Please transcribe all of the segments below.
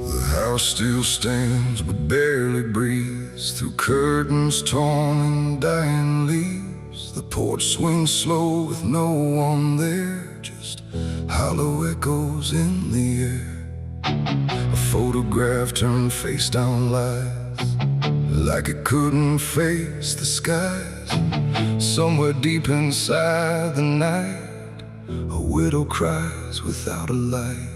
The house still stands but barely breathes through curtains torn and dying leaves. The porch swings slow with no one there, just hollow echoes in the air. A photograph turned face down lies, like it couldn't face the skies. Somewhere deep inside the night, a widow cries without a light.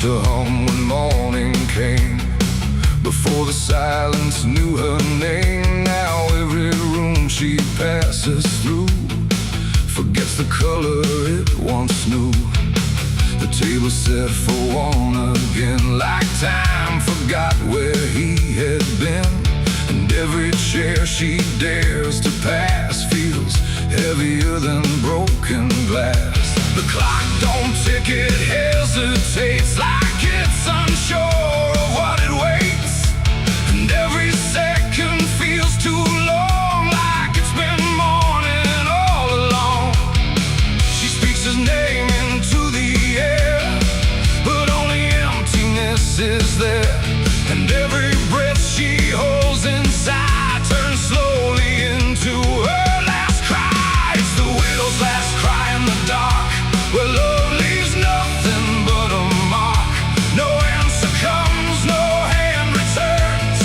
To hum when morning came, before the silence knew her name. Now every room she passes through forgets the color it once knew. The table set for one again, like time forgot where he had been. And every chair she dares to pass feels heavier than broken glass. The clock don't tick, it hesitates, like it's unsure of what it waits. And every second feels too long, like it's been morning all along. She speaks his name into the air, but only emptiness is there. And every breath she holds inside turns slowly into her last cry. It's the widow's last cry in the dark, where love leaves nothing but a mark. No answer comes, no hand returns,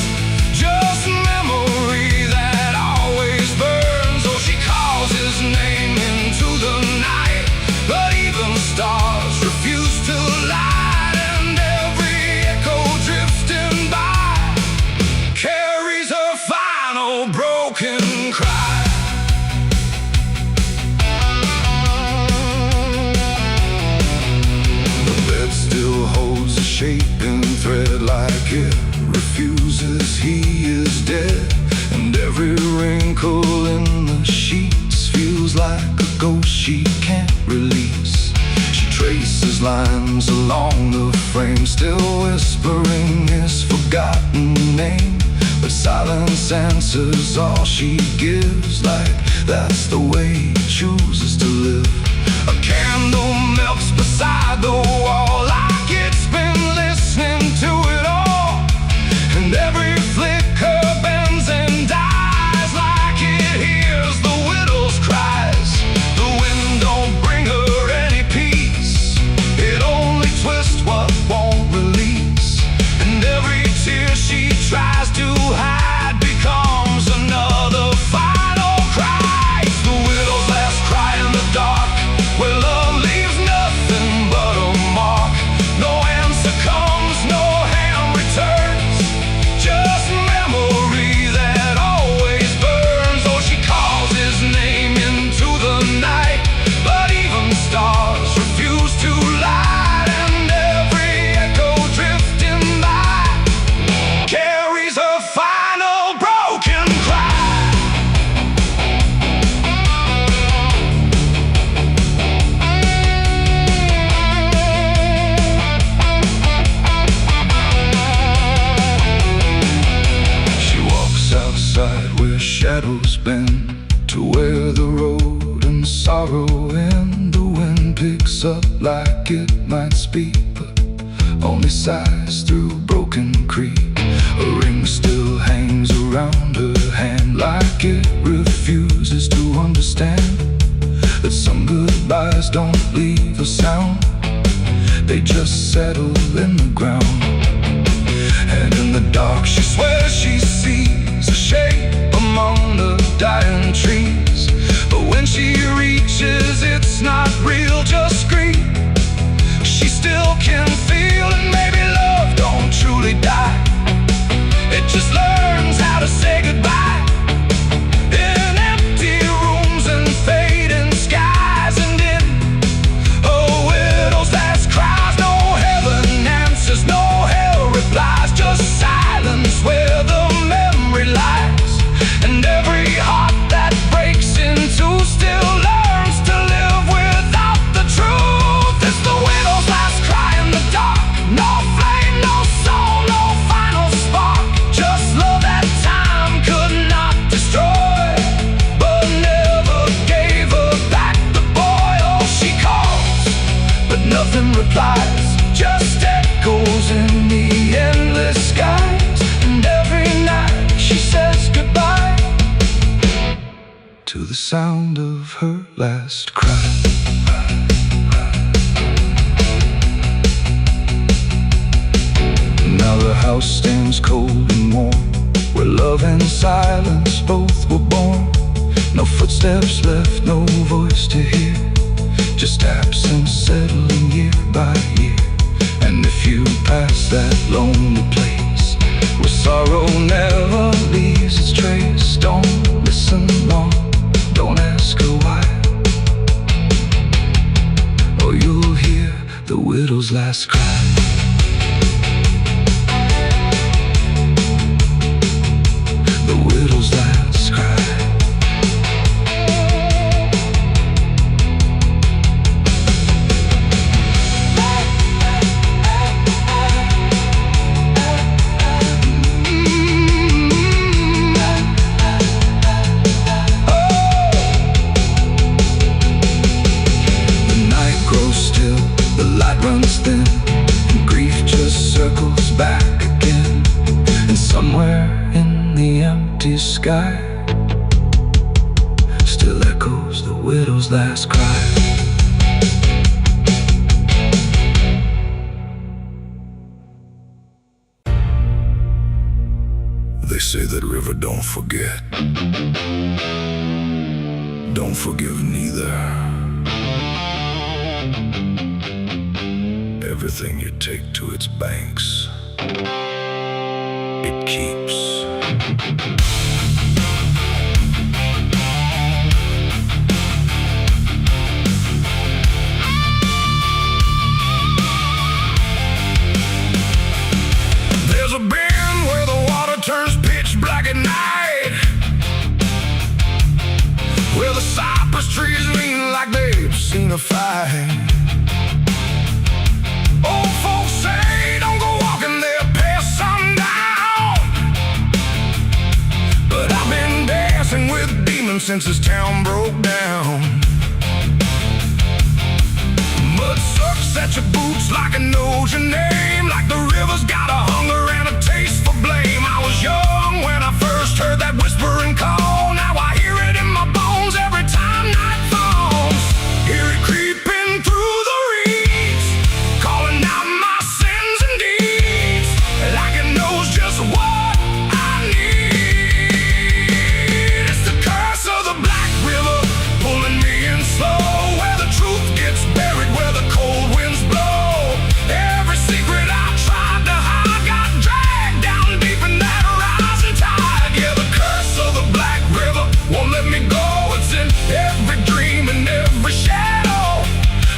just memory that always burns. Oh, she calls his name into the night, but even stars refuse to light. And every echo drifting by carries her final broken cry. Still holds a shaping thread, like it refuses he is dead. And every wrinkle in the sheets feels like a ghost she can't release. She traces lines along the frame, still whispering his forgotten name. But silence answers all she gives, like that's the way he chooses to live. A candle melts beside the wall, like it's been listening to it all. And every flicker bends and dies, like it hears the widow's cries. The wind don't bring her any peace, it only twists what won't release. And every tear she tries to hide becomes another final cry. It's the widow's last cry in the dark, where love leaves nothing but a mark. No answer comes, no hand returns, just memory that always burns. Oh, she calls his name into the night, but even stars refuse to light. And every echo drifting by carries her final broken cry. She walks outside where shadows bend, to where the road and sorrow end. The wind picks up like it might speak, but only sighs through broken creek. A ring still hangs around her hand, like it refuses to understand that some goodbyes don't leave a sound, they just settle in the ground. And in the dark she swears she sees a shape among the dying trees. But when she reaches, it's not real, just grief. She still can feel, and maybe love don't truly die, it just learns how to say goodbye. In empty rooms and fading skies, and in a widow's last cries, no heaven answers, no hell replies, just silence where the memory lies. And every heart that breaks into still learns to live without the truth. It's the flies, just echoes in the endless skies. And every night she says goodbye to the sound of her last cry. Now the house stands cold and warm, where love and silence both were born. No footsteps left, no voice to hear, just absence settling year by year. And if you pass that lonely place where sorrow never leaves its trace, don't listen long, don't ask her why, or you'll hear the widow's last cry. The widow's last cry. Runs thin, and grief just circles back again. And somewhere in the empty sky still echoes the widow's last cry. They say that river don't forget, don't forgive neither. Everything you take to its banks, it keeps. There's a bend where the water turns pitch black at night, where the cypress trees lean like they've seen a fight. Old folks say don't go walking there past sundown, but I've been dancing with demons since this town broke down. Mud sucks at your boots like it knows your name, like the river's got a hunger and a taste for blame. I was young when I first heard that whispering call. Now I hear it in my bones every time night falls. Hear it creeping through the reeds, calling out my sins and deeds, like it knows just what I need. It's the curse of the Black River, pulling me in slow, where the truth gets buried, where the cold winds blow. Every secret I tried to hide got dragged down deep in that rising tide. Yeah, the curse of the Black River won't let me go. It's in every dream and every shadow.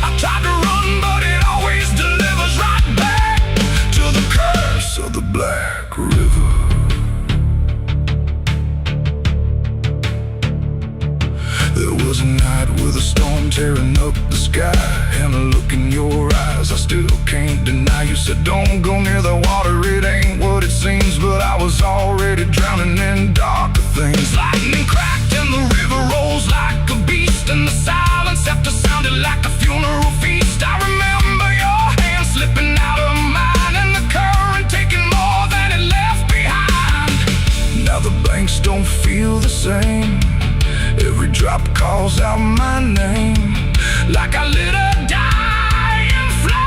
I tried to run, but it always delivers right back to the curse of the Black River. There was a night with a storm tearing up the sky, and a look in your eyes I still can't deny. You said don't go near the water, it ain't what it seems, but I was already drowning in darker things. Lightning cracked and the river rolls like a beast, and the silence after sounded like a funeral feast. I remember your hand slipping out of mine, and the current taking more than it left behind. Now the banks don't feel the same, every drop calls out my name, like I lit a dying flame.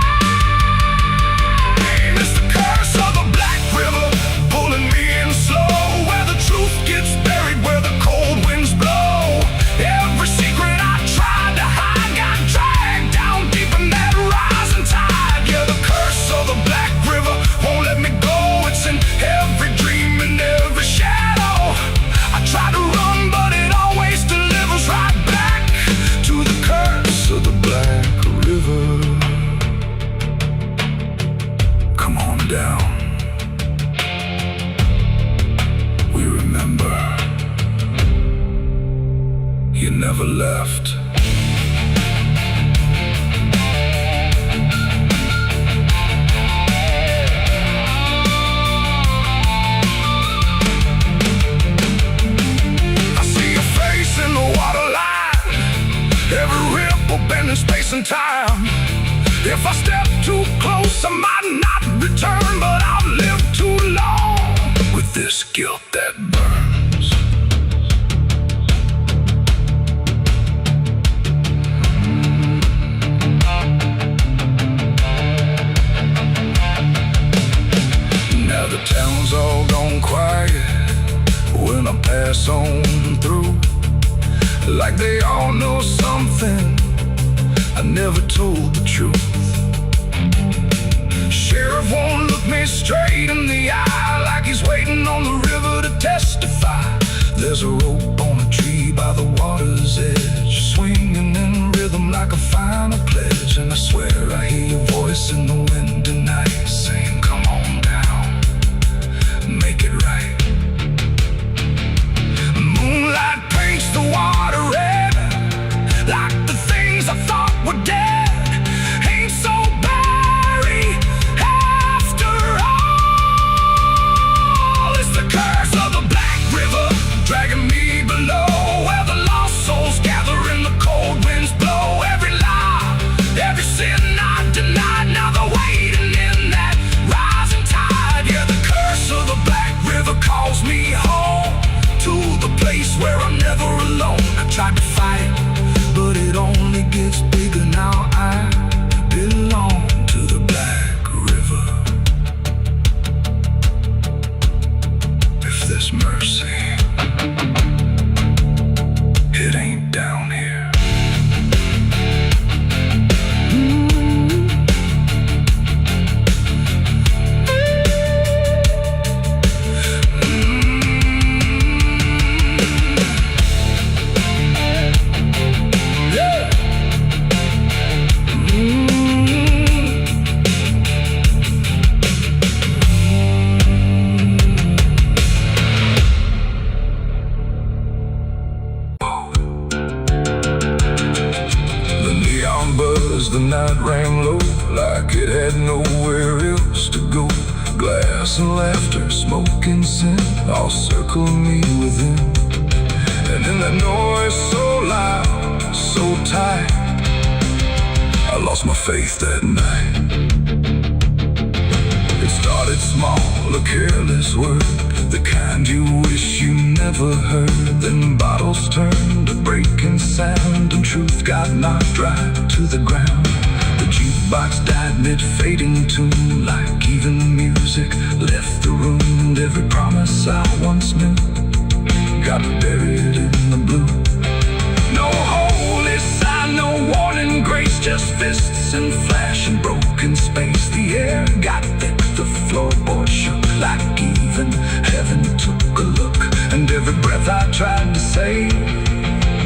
It's the curse of the Black River, pulling me in slow, where the truth gets buried, where the cold winds blow. Every secret I tried to hide got dragged down deep in that rising tide. Yeah, the curse of the Black River won't let me go. It's in every dream and every shadow. I try to run, but it always delivers right back to the curse of the Black River. Come on down, we remember you never left. I see your face in the water line, every ripple bending space and time. If I step too close, I might not return, but I've lived too long with this guilt that burns. Now the town's all gone quiet when I pass on through, like they all know something I never told the truth. Sheriff won't look me straight in the eye, like he's waiting on the river to testify. There's a rope on a tree by the water's edge, swinging in rhythm like a final pledge. And I swear I hear your voice in the wind tonight, saying, come on down, make it right. Moonlight paints the water red, like the things I thought were dead ain't so buried after all. It's the curse of the Black River dragging me below, where the lost souls gather and the cold winds blow. Every lie, every sin I denied, now they're waiting in that rising tide. Yeah, the curse of the Black River calls me home, to the place where I'm never alone. I tried to fight, but it only gets bigger now. I belong to the Black River. If there's mercy, it ain't down here. The night rang low, like it had nowhere else to go. Glass and laughter, smoke and sin, all circling me within. And in that noise so loud, so tight, I lost my faith that night. It started small, a careless word, the kind you wish you never heard. Then bottles turned to breaking sound, and truth got knocked right to the ground. The jukebox died mid-fading tune, like even music left the room. And every promise I once knew got buried in the blue. No holy sign, no warning grace, just fists and flash and broken space. The air got thick, the floorboard shook, like even heaven took a look. And every breath I tried to save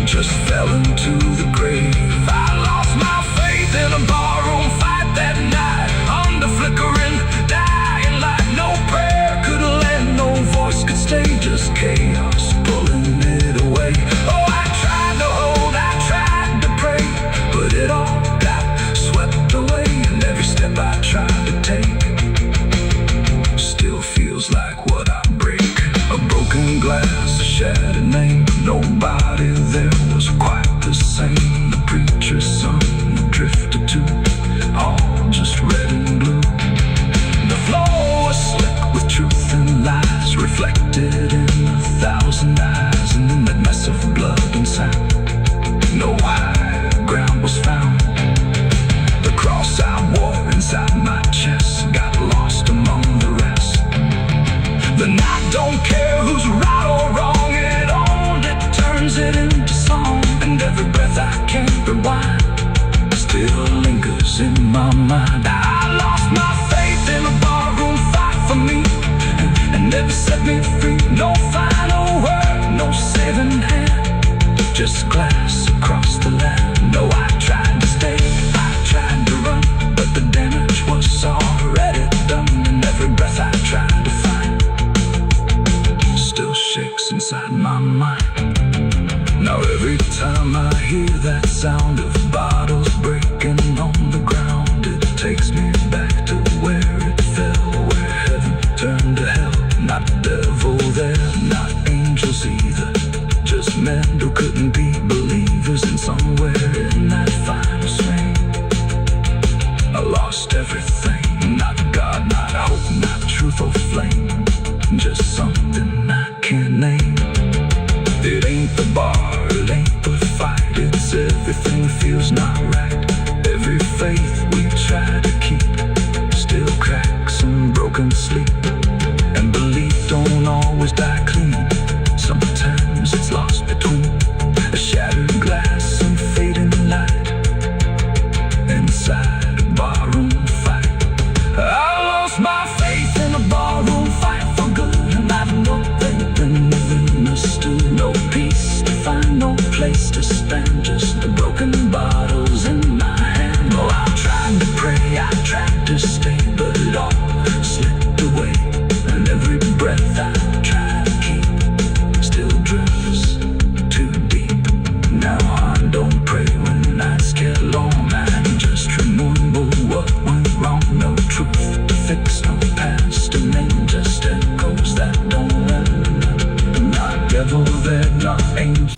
just fell into the grave. I lost my faith in a barroom fight that night, under flickering, dying light. No prayer could land, no voice could stay, just chaos pulling it away. Oh, I tried to hold, I tried to pray, but it all got swept away. And every step I tried to take still feels like what I break. A broken glass, a shattered name, nobody there was quite the same. The preacher's son drifted too, all just red and blue. The floor was slick with truth and lies, reflected in 1,000 eyes. And in that mess of blood and sand, no higher ground was found. The cross I wore inside my chest got lost among the rest. The night don't care who's right or wrong, it owned it, turns it into song. And every breath I can't rewind still lingers in my mind. I lost my faith in a barroom fight for me, and never set me free. No final word, no saving hand, just glass across the land. No, I tried to stay, I tried to run, but the damage was already done. And every breath I tried to find still shakes inside my mind. Now every time I hear that sound of bottles breaking on the ground, it takes me back to where it fell, where heaven turned to hell. Not devil there, not angels either, just men who couldn't be believers. And somewhere in that final swing, everything feels not right. Every faith we try to keep still cracks and broken sleep. And belief don't always die clean. Sometimes it's lost between a shattered glass and fading light inside a barroom fight. I lost my faith in a barroom fight for good, and I've nothing understood. No peace to find, no place to stand, just the broken bottles in my hand. Oh, I tried to pray, I tried to stay, but it all slipped away. And every breath I try to keep still drifts too deep. Now I don't pray when nights get long. I just remember what went wrong. No truth to fix, no past, and then just echoes that don't end. Not devil, they're not angels.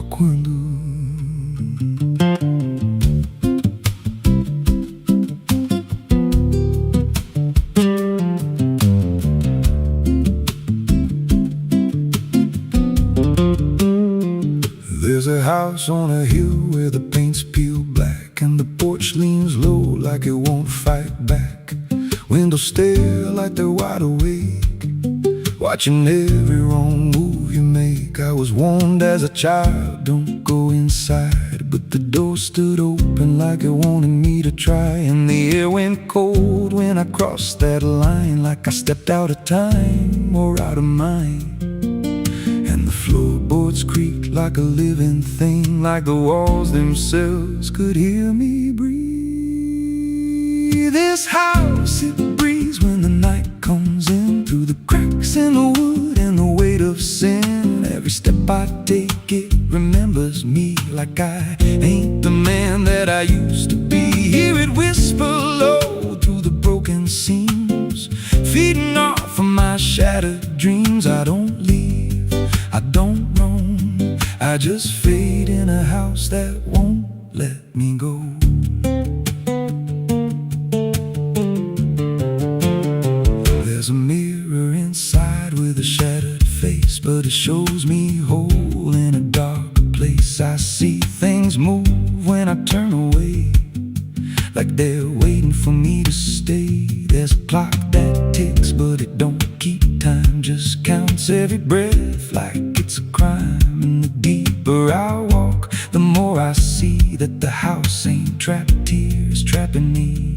There's a house on a hill where the paint's peeled black, and the porch leans low like it won't fight back. Windows stare like they're wide awake, watching every wrong move you make. I was warned as a child, don't go inside, but the door stood open like it wanted me to try. And the air went cold when I crossed that line, like I stepped out of time or out of mind. And the floorboards creaked like a living thing, like the walls themselves could hear me breathe. This house, it breathes when the night comes in, through the cracks in the wood and the weight of sin. Every step I take, it remembers me, like I ain't the man that I used to be. Hear it whisper low through the broken seams, feeding off of my shattered dreams. I don't leave, I don't roam, I just fade in a house that won't let me go. There's a mirror inside with a shattered face, but it shows me whole in a dark place. I see things move when I turn away, like they're waiting for me to stay. There's a clock that ticks, but it don't keep time, just counts every breath like it's a crime. And the deeper I walk, the more I see that the house ain't trapped here, it's trapping me.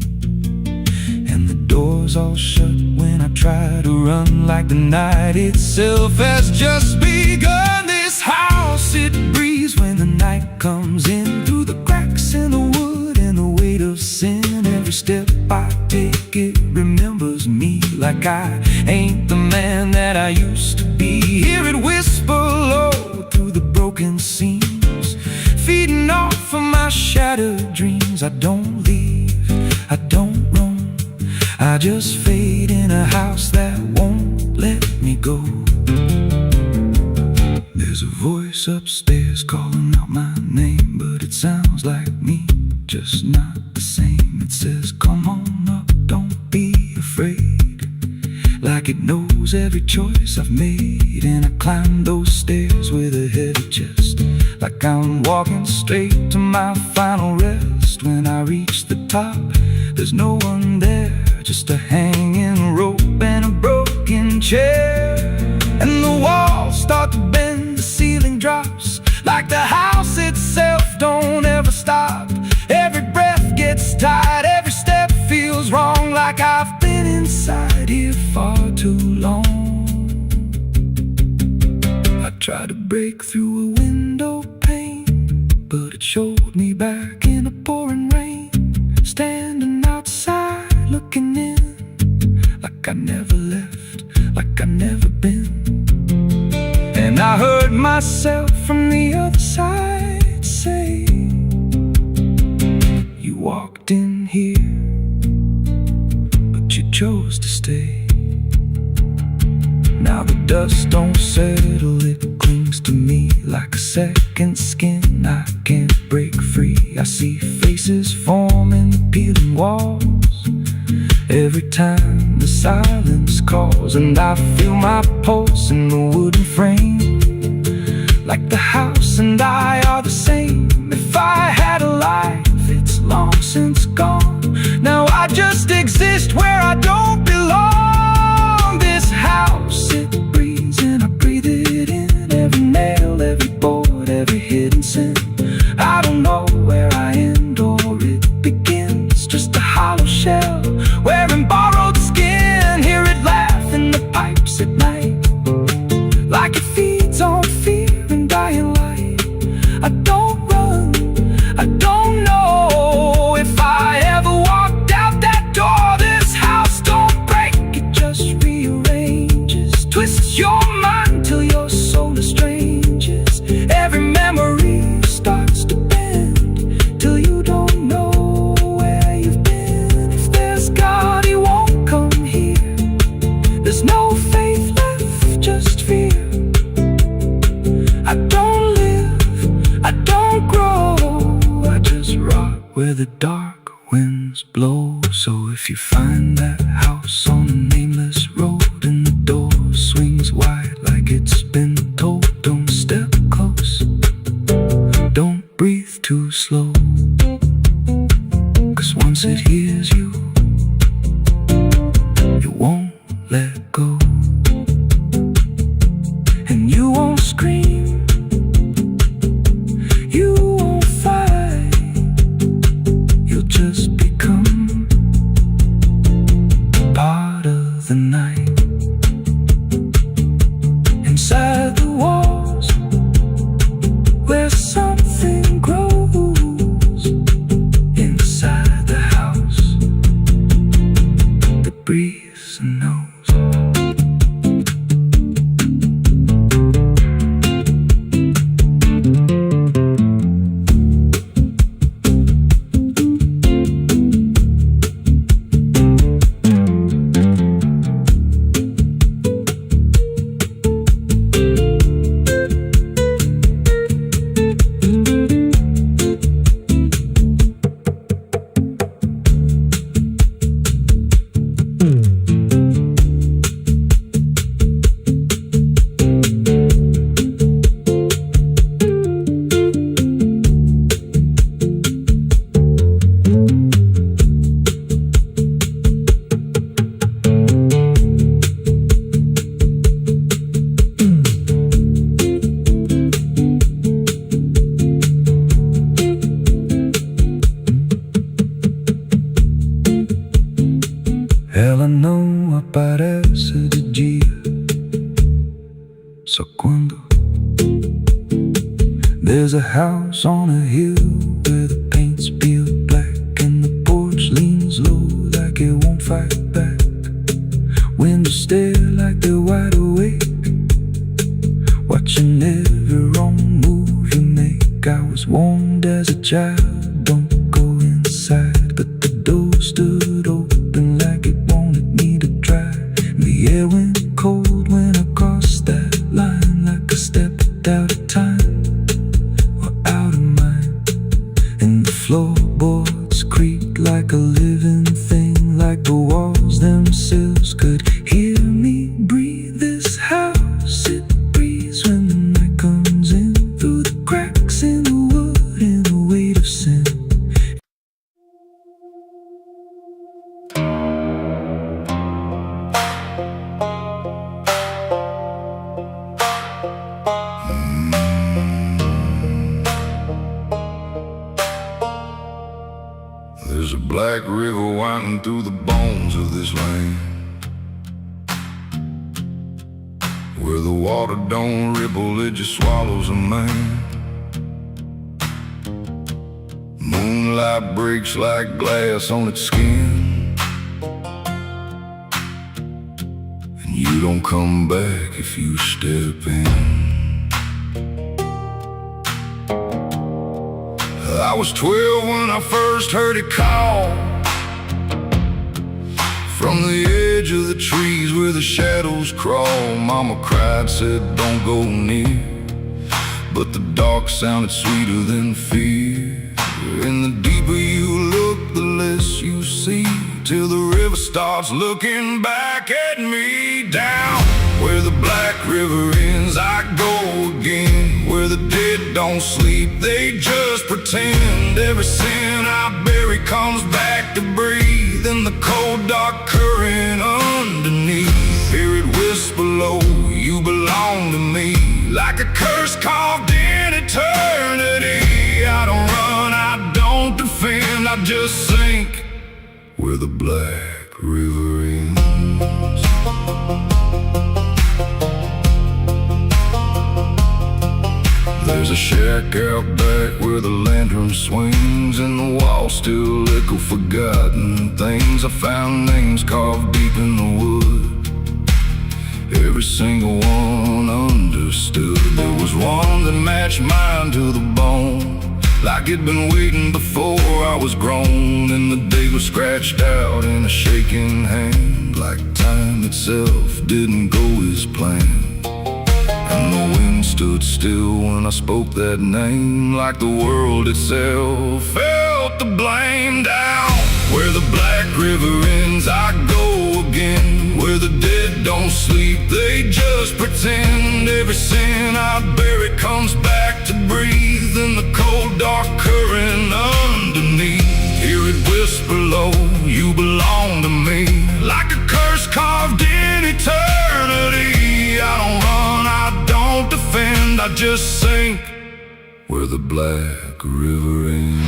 And the doors all shut when I try to run, like the night itself has just begun. This house, it breathes when the night comes in, through the cracks in the wood and the weight of sin. Every step I take, it remembers me, like I ain't the man that I used to be. Hear it whisper low through the broken seams, feeding off of my shattered dreams. I don't leave, I don't roam, I just fade in a house that won't let me go. There's a voice upstairs calling out my name, but it sounds like me, just not the same. It says, come on up, don't be afraid, like it knows every choice I've made. And I climb those stairs with a heavy chest, like I'm walking straight to my final rest. When I reach the top, there's no one there, just a hanging rope and a broken chair. And the walls start to bend, the ceiling drops, like the house itself don't ever stop. Every breath gets tight, every step feels wrong, like I've been inside here far too long. I tried to break through a window pane, but it showed me back in a pouring rain, standing outside looking in, like I never left, like I never been. And I heard myself from the other side say, you walked in here, but you chose to stay. Now the dust don't settle, it clings to me like a second skin. I can't break free. I see faces forming the peeling walls every time the silence calls. And I feel my pulse in the wooden frame, like the house and I are the same. If I had a life where the dark winds blow. So if you find that house on a nameless road and the door swings wide like it's been told, don't step close, don't breathe too slow, 'cause once it hears you, it won't let go. And you won't scream, you won't fight, you'll just become part of the night. Inside the walls, where something grows, inside the house that breathes and knows. Ela não aparece de dia, só quando there's a house on a hill where the paint's peeled black and the porch leans low like it won't fight back. Windows stare like they're wide awake, watching every wrong move you make. I was warned as a child, don't go inside, but the door stood open like it wanted me to try. The air went cold when I crossed that line, like I stepped out of time or out of mind. And the floorboards creaked like a living thing, like the walls themselves could hear me breathe. This house, it breathes when the night comes in, through the cracks in the wood and the weight of sin. There's a black river winding through the bones of this land, where the water don't ripple, it just swallows a man. Moonlight breaks like glass on its skin, and you don't come back if you step in. I was 12 when I first heard it call, from the edge of the trees where the shadows crawl. Mama cried, said don't go near, but the dark sounded sweeter than fear. And the deeper you look, the less you see, till the river starts looking back at me. Down where the black river ends, I go again, where the dead don't sleep, they just pretend. Every sin I bury comes back to breathe in the cold dark current underneath. Hear it whisper low, you belong to me, like a curse carved in eternity. I don't run, I don't defend, I just sink where the black river ends. There's a shack out back where the lantern swings, and the walls still echo forgotten things. I found names carved deep in the wood, every single one understood. There was one that matched mine to the bone, like it'd been waiting before I was grown. And the day was scratched out in a shaking hand, like time itself didn't go as planned. And the wind stood still when I spoke that name, like the world itself fell put the blame down. Where the black river ends, I go again. Where the dead don't sleep, they just pretend. Every sin I bury comes back to breathe in the cold dark current underneath. Hear it whisper low, you belong to me. Like a curse carved in eternity. I don't run, I don't defend, I just sink where the black river ends.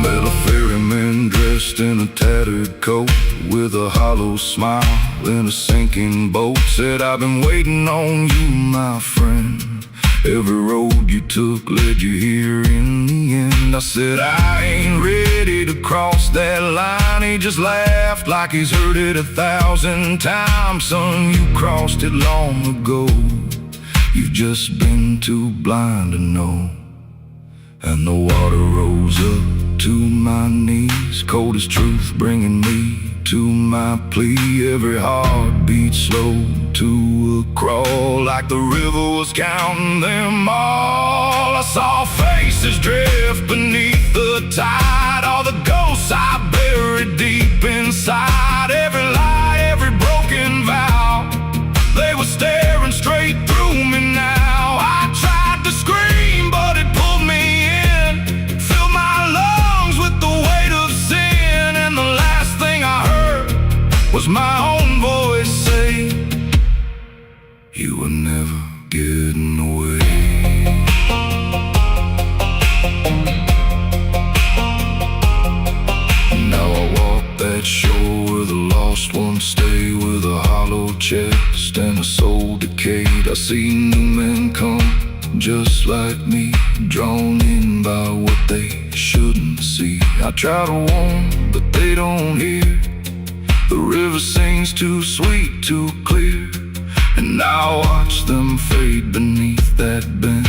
Met a ferryman dressed in a tattered coat, with a hollow smile in a sinking boat. Said, I've been waiting on you, my friend. Every road you took led you here in the end. I said, I ain't ready to cross that line. He just laughed like he's heard it 1,000 times. Son, you crossed it long ago. You've just been too blind to know. And the water rose up to my knees, cold as truth, bringing me to my plea. Every heartbeat slow to a crawl, like the river was counting them all. I saw faces drift beneath the tide, all the ghosts I buried deep inside. Every lie, every broken vow, they were staring straight through me now. I tried to scream, but it pulled me in, filled my lungs with the weight of sin. And the last thing I heard was my own voice say, you were never getting away. Now I walk that shore where the lost ones stay, with a hollow chest and a soul decayed. I see new men come just like me, drawn in by what they shouldn't see. I try to warn, but they don't hear. The river sings too sweet, too clear, and I watch them fade beneath that bend,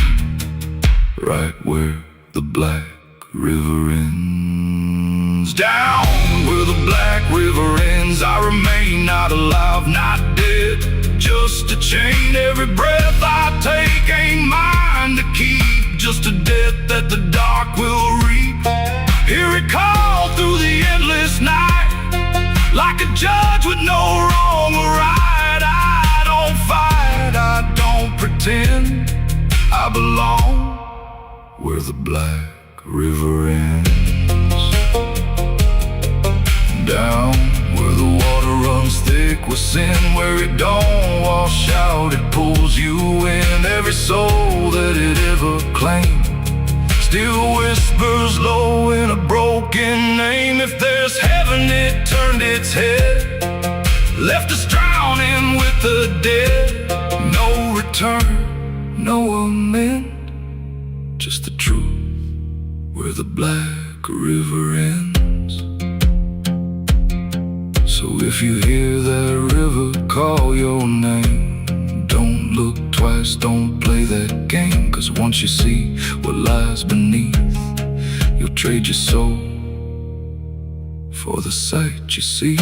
right where the black river ends. Down where the black river ends, I remain not alive, not dead, just a chain. Every breath I take ain't mine to keep, just a death that the dark will reap. Hear it call through the endless night, like a judge with no wrong or right. I don't fight, I don't pretend, I belong where the black river ends. Down where the water runs thick with sin, where it don't wash out, it pulls you in. Every soul that it ever claimed still whispers low in a broken name. If there's heaven, it turned its head, left us drowning with the dead. No return, no amend, just the truth where the black river ends. So if you hear that river call your name, don't look twice, don't play that game. Cause once you see what lies beneath, you'll trade your soul for the sight you seek.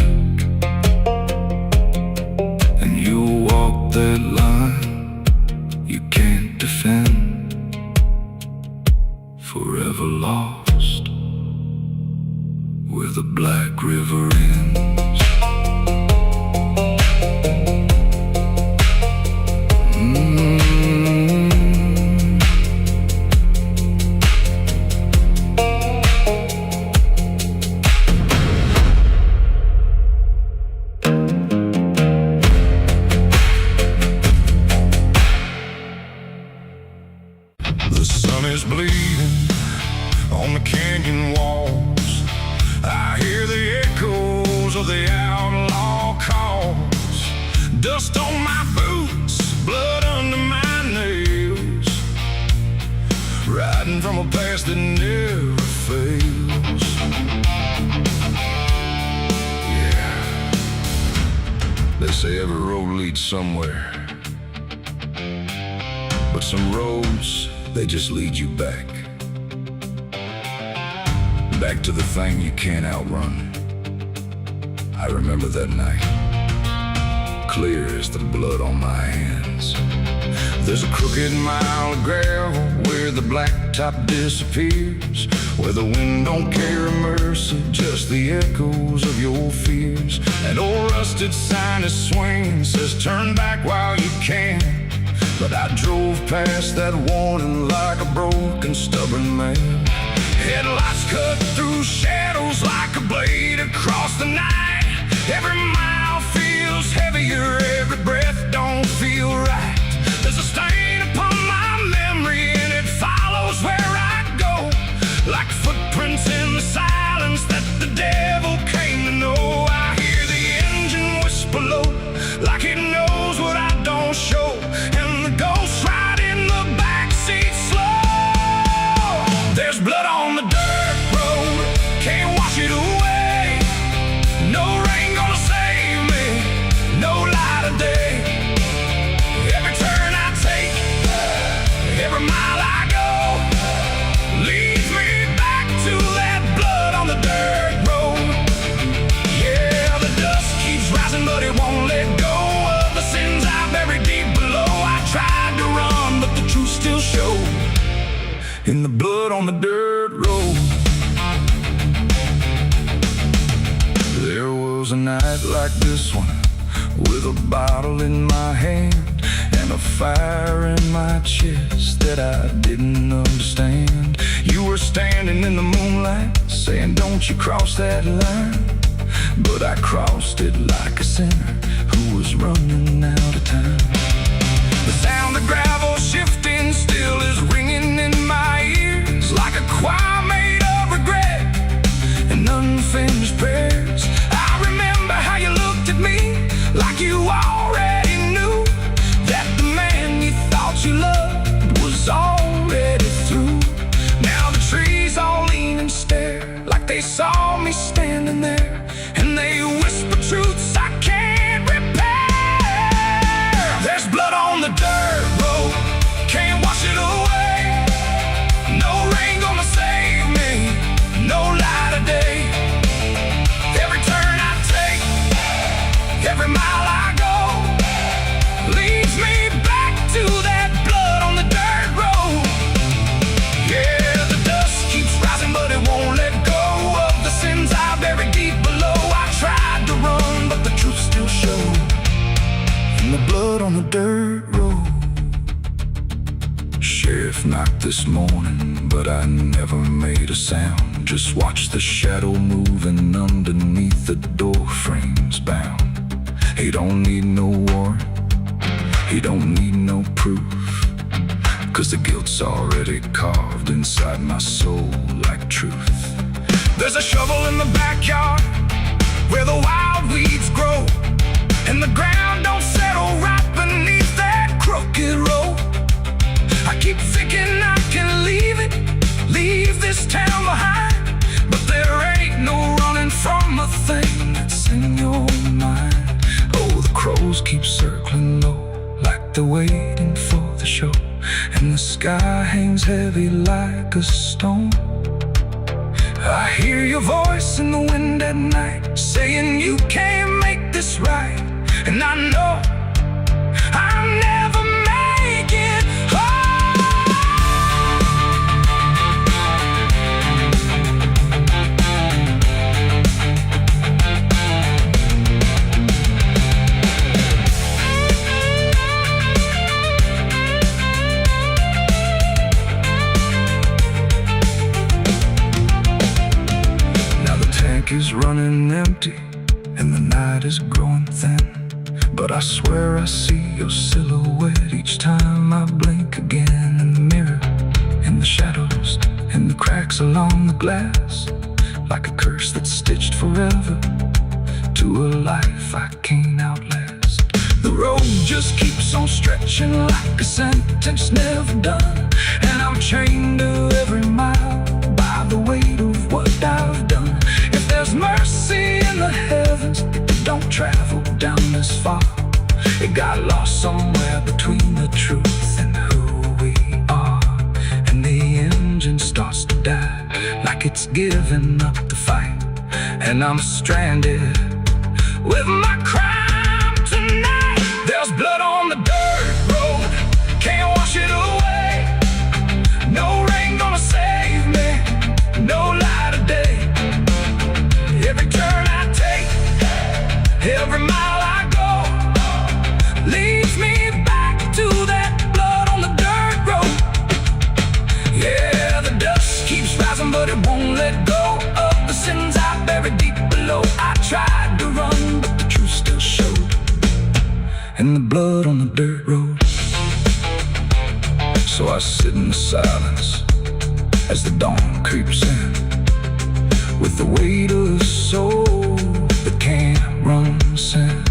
And you'll walk that line you can't defend, forever lost where the black river ends. The sun is bleeding on the canyon walls. I hear the echoes of the outlaw calls. Dust on my boots, blood under my nails, riding from a past that never fails. Yeah, they say every road leads somewhere, but some roads, they just lead you back to the thing you can't outrun. I remember that night, clear as the blood on my hands. There's a crooked mile of gravel where the blacktop disappears, where the wind don't carry mercy, just the echoes of your fears. An old rusted sign is swinging, says turn back while you can. But I drove past that warning like a broken, stubborn man. Headlights cut through shadows like a blade across the night. Every mile feels heavier, every breath don't feel right. There's a stain upon my memory and it follows where I go, like footprints in the silence that the devil came to know. I hear the engine whisper low, like it knows what I don't show, and the ghost ride in the backseat slow. There's blood on the dirt road, can't wash it away. No rain gonna save me, no light of day. Every turn I take, every mile I go, leads me back to that blood on the dirt road. Yeah, the dust keeps rising, but it won't let go of the sins I buried deep below. I tried to run, but the truth still showed in the blood on the dirt road. There was a night like this one, with a bottle in my hand and a fire in my chest that I didn't understand. You were standing in the moonlight, saying don't you cross that line. But I crossed it like a sinner who was running out of time. The sound of gravel shifting still is ringing in my ears, like a choir made of regret and unfinished prayers. I remember how you looked at me, like you already knew that the man you thought you loved was already through. Now the trees all lean and stare, like they saw me standing there, and they whisper truths I can't repair. There's blood on the dirt road, can't wash it away. No rain gonna save me, no light of day. Every turn I take, every mile I go, leads me back to that blood on the dirt road. Yeah, the dust keeps rising, but it won't let go of the sins I buried deep below. I tried to run, but the truth still showed in the blood on the dirt road. Sheriff knocked this morning, but I never made a sound. Just watched the shadow moving underneath the door frames bound. He don't need no warrant, he don't need no proof, 'cause the guilt's already carved inside my soul like truth. There's a shovel in the backyard where the wild weeds grow, and the ground don't settle right beneath that crooked road. I keep thinking I can leave it, leave this town behind, but there ain't no running from a thing that's in your mind. Oh, the crows keep circling low, like they're waiting for the show, and the sky hangs heavy like a stone. I hear your voice in the wind at night, saying you can't make this right, and I know I'll never make it home. Is running empty and the night is growing thin, but I swear I see your silhouette each time I blink again. In the mirror, in the shadows, in the cracks along the glass, like a curse that's stitched forever to a life I can't outlast. The road just keeps on stretching like a sentence never done, and I'm chained to every mile by the weight of what I've done. If there's mercy in the heavens, it don't travel down this far. It got lost somewhere between the truth and who we are, and the engine starts to die, like it's giving up the fight, and I'm stranded with my crime tonight. There's blood on the dirt road, can't but it won't let go of the sins I buried deep below. I tried to run, but the truth still showed, and the blood on the dirt road. So I sit in the silence as the dawn creeps in, with the weight of a soul that can't run sin.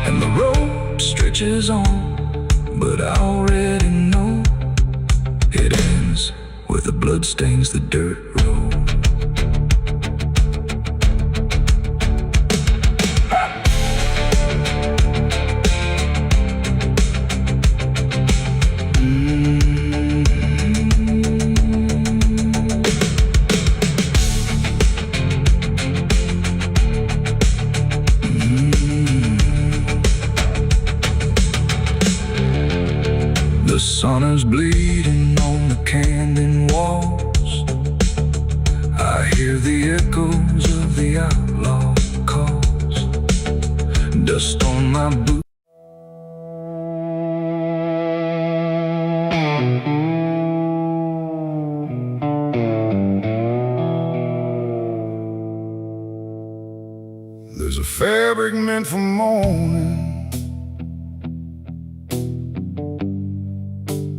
And the road stretches on, but I already know it ends where the blood stains the dirt road. The sun is bleeding on the canyon walls. I hear the echoes of the outlaw calls. Dust on my boots. There's a fabric meant for mourning,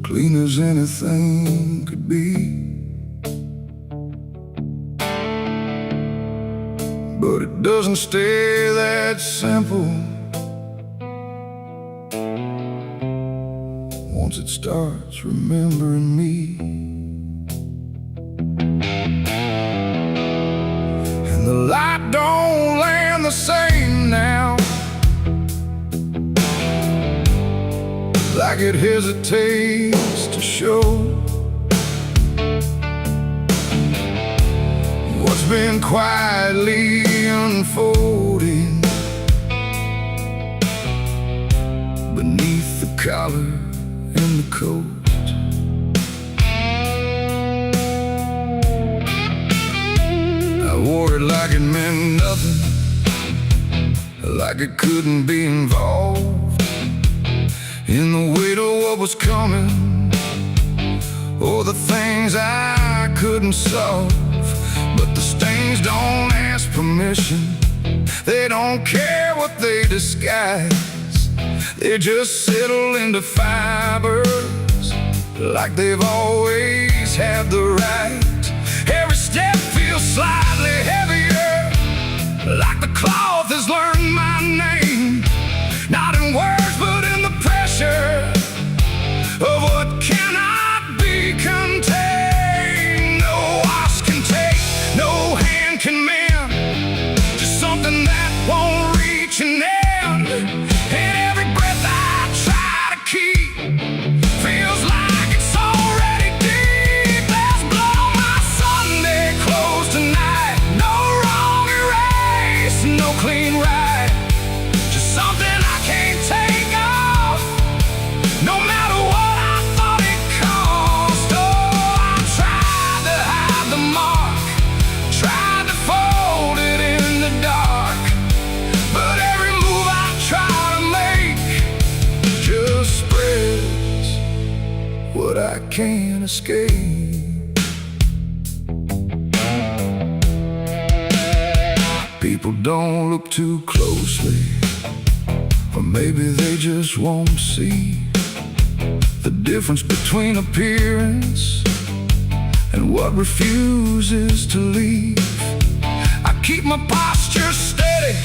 clean as anything could be, but it doesn't stay that simple once it starts remembering me. And the light don't land the same now, like it hesitates to show what's been quietly unfolding beneath the collar and the coat. I wore it like it meant nothing, like it couldn't be involved in the weight of what was coming, or the things I couldn't solve. But the stains don't ask permission, they don't care what they disguise. They just settle into fibers like they've always had the right. Every step feels slightly heavier, like the cloth has learned my name, not in words but in the pressure of what cannot be contained. No wash can take, no hand can mend, just something that won't reach an end. And every breath I try to keep feels like it's already deep. There's blood on my Sunday clothes tonight, no wrong erase, no clean right, just something I can't take off, no matter what I thought it cost. Oh, I tried to hide the mark, tried to fold it in the dark, but every move I try to make just spreads what I can't escape. People don't look too closely, or maybe they just won't see the difference between appearance and what refuses to leave. I keep my posture steady,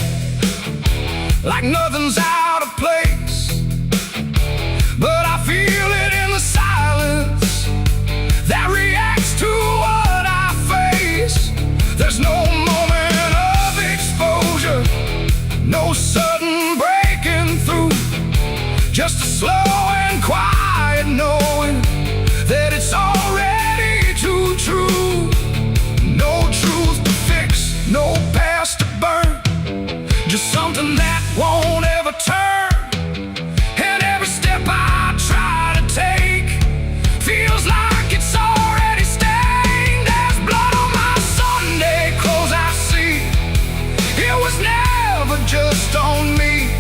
like nothing's out of place, but I feel it in the silence that reacts to what I face. There's no moment of exposure, no sudden breaking through, just a slow and quiet knowing that it's already too true. No truth to fix, no past to burn, just something that won't ever turn. And every step I try to take feels like it's already stained. There's blood on my Sunday clothes I see, it was never just on me.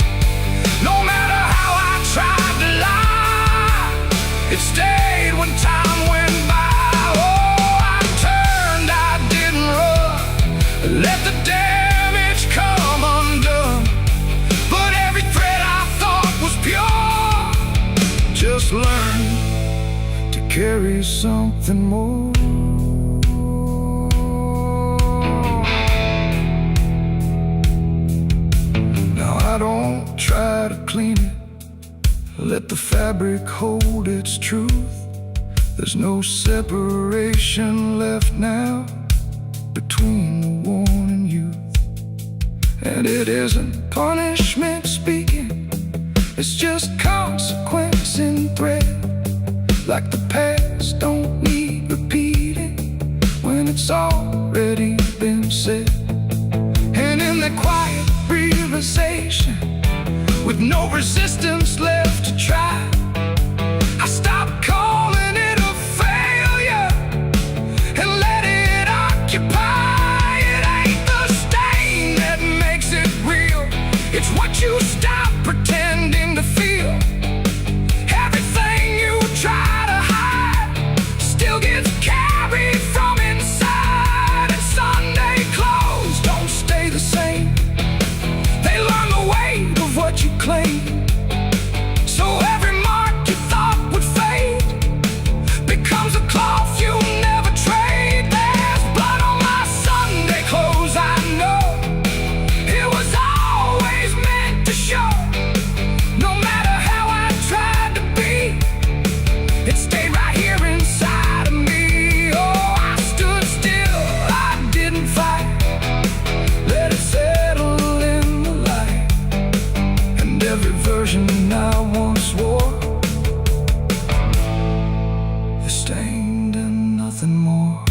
No matter how I tried to lie, it stayed when time went by. Oh, I turned, I carries something more. Now I don't try to clean it, let the fabric hold its truth. There's no separation left now between the worn and youth. And it isn't punishment speaking, it's just consequence in thread. Like the past don't need repeating when it's already been said. And in the quiet realization, with no resistance left to try, I stopped calling it a failure and let it occupy. It ain't the stain that makes it real, it's what you stop pretending to feel. Everything you try to hide still gets carried from inside. And Sunday clothes don't stay the same, they learn the weight of what you claim. So every mark you thought would fade becomes a cloth you never trade. There's blood on my Sunday clothes, I know. It was always meant to show. No matter how I tried to be, it stayed right here inside of me. Oh, I stood still, I didn't fight, let it settle in the light. And every version I once wore is stained and nothing more.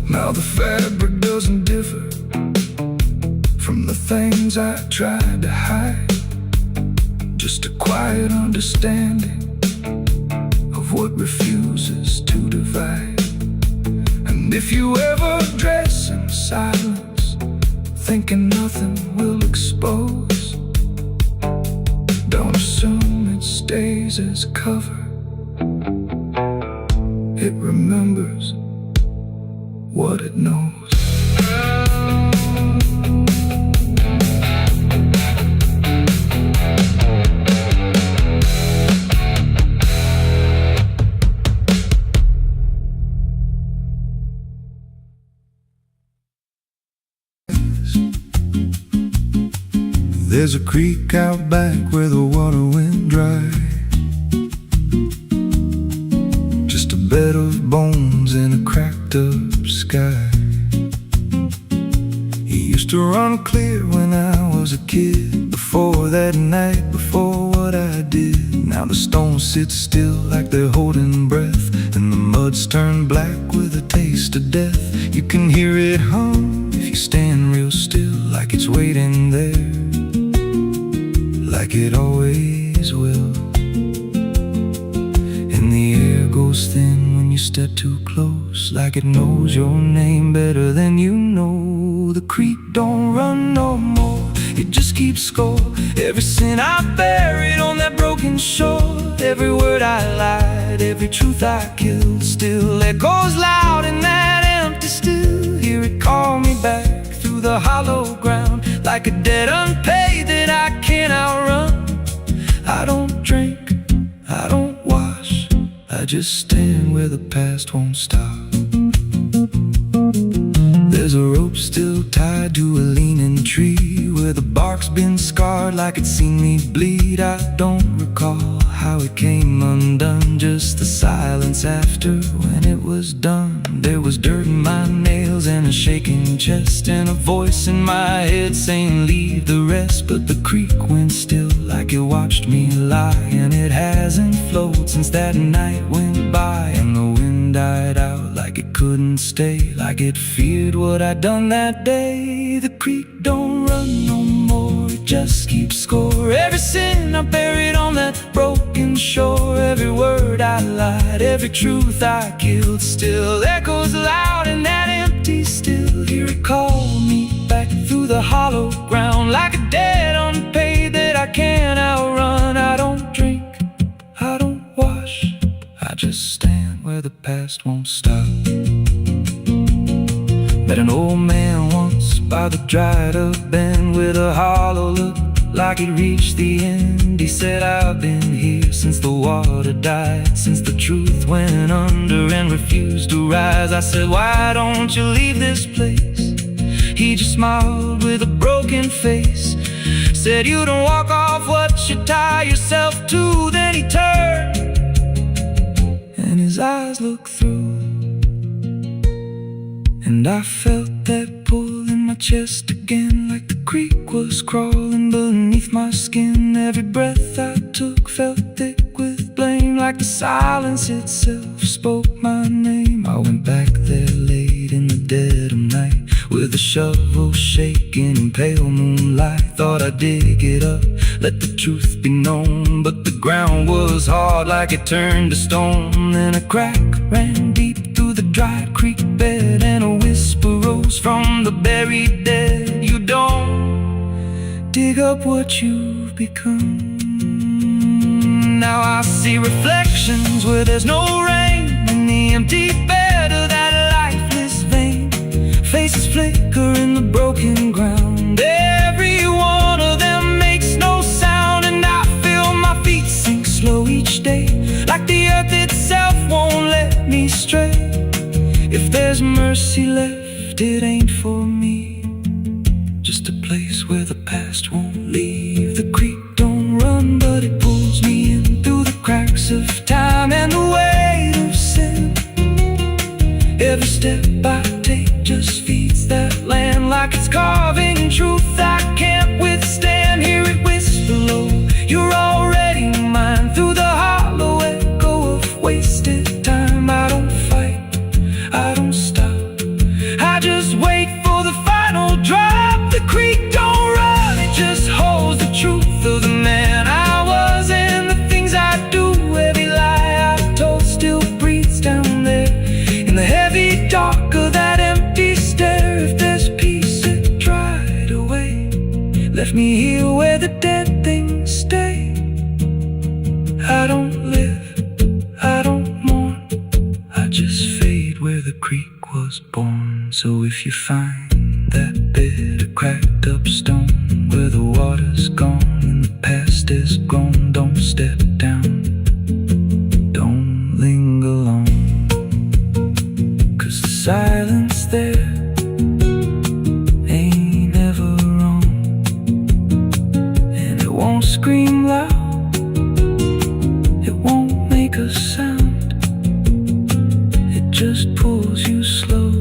Now the fabric doesn't differ from the things I tried to hide, just a quiet understanding of what refuses to divide. And if you ever dress in silence, thinking nothing will expose, don't assume it stays as cover. It remembers what it knows. There's a creek out back where the water went dry, just a bed of bones in a cracked up sky. He used to run clear when I was a kid, before that night, before what I did. Now the stones sit still like they're holding breath, and the mud's turned black with a taste of death. You can hear it hum if you stand real still, like it's waiting there, like it always will. And the air goes thin when you step too close, like it knows your name better than you know. The creek don't run no more, it just keeps score. Every sin I buried on that broken shore, every word I lied, every truth I killed, still echoes loud in that empty still. Hear it call me back through the hollow ground, like a debt unpaid that I can't outrun. I don't drink, I don't wash, I just stand where the past won't stop. There's a rope still tied to a leaning tree, where the bark's been scarred like it's seen me bleed. I don't recall how it came undone, just the silence after when it was done. There was dirt in my nails and a shaking chest, and a voice in my head saying leave the rest. But the creek went still like it watched me lie, and it hasn't flowed since that night went by. And the wind died out like it couldn't stay, like it feared what I'd done that day. The creek don't run no more, it just keeps score. Every sin I buried on that broken shore, every word I lied, every truth I killed, still echoes loud in that empty still. Hear it call me back through the hollow ground, like a debt unpaid that I can't outrun. I don't drink, I don't wash, I just stand where the past won't stop. Met an old man once by the dried up bend with a hollow look like it reached the end. He said, I've been here since the water died, since the truth went under and refused to rise. I said, why don't you leave this place? He just smiled with a broken face, said, you don't walk off what you tie yourself to. Then he turned and his eyes looked through, and I felt that pull in my chest again, like the creek was crawling beneath my skin. Every breath I took felt thick with blame, like the silence itself spoke my name. I went back there late in the dead of night, with a shovel shaking in pale moonlight. Thought I'd dig it up, let the truth be known, but the ground was hard like it turned to stone. Then a crack ran deep through the dried creek bed, and a whisper rose from the buried dead. You don't dig up what you've become. Now I see reflections where there's no rain, in the empty bed of that lifeless vein. Faces flicker in the broken ground, every one of them makes no sound. And I feel my feet sink slow each day, like the earth itself won't let me stray. If there's mercy left, it ain't for me, just a place where the past won't leave. The creek don't run, but it pulls me in through the cracks of time and the weight of sin. Every step I take just feeds that land, like it's carving truth I can't withstand. Hear it whisper low, you're already mine, through the hollow echo of wasted time. I don't fight, I don't stop, I just wait for the final drop. The creek don't run, it just holds the truth of the man I was and the things I do. Every lie I told still breathes down there in the heavy dark of that empty stare. If there's peace, it dried away, left me here where the dead things stay. I don't live, I don't mourn, I just fade where the creek was born. So if you find that bit of cracked up stone where the water's gone and the past is grown, don't step down, don't linger long, 'cause the silence there ain't ever wrong, and it won't scream loud, it won't make a sound, it just pulls you slow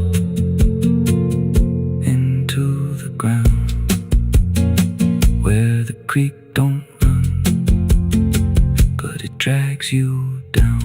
into the ground. Where the creek don't run, but it drags you down.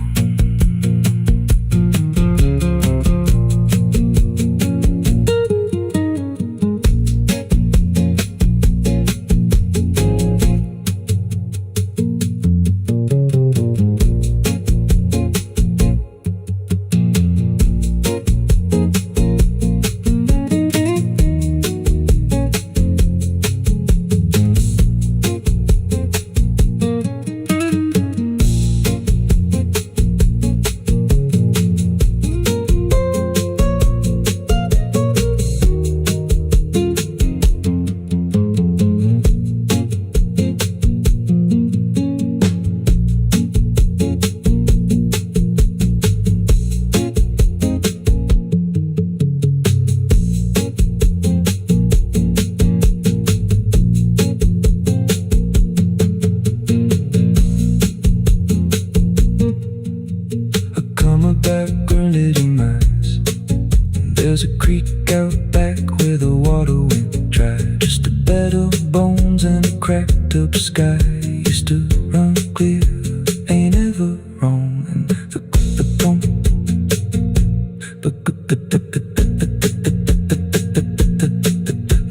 There's a creek out back where the water went dry, just a bed of bones and a cracked up sky. Used to run clear, ain't ever wrong. And the pump,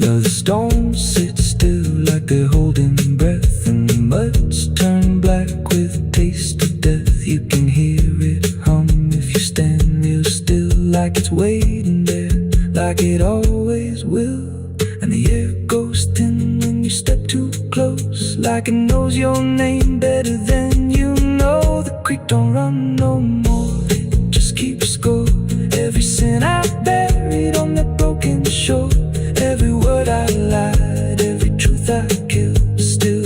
now the stones sit still like they're holding breath, and the mud's turned black with a taste of death. You can hear it hum if you stand real still, like it's waiting there, like it always will. And the air goes thin when you step too close, like it knows your name better than you know. The creek don't run no more, it just keeps score. Every sin I buried on that broken shore, every word I lied, every truth I killed, still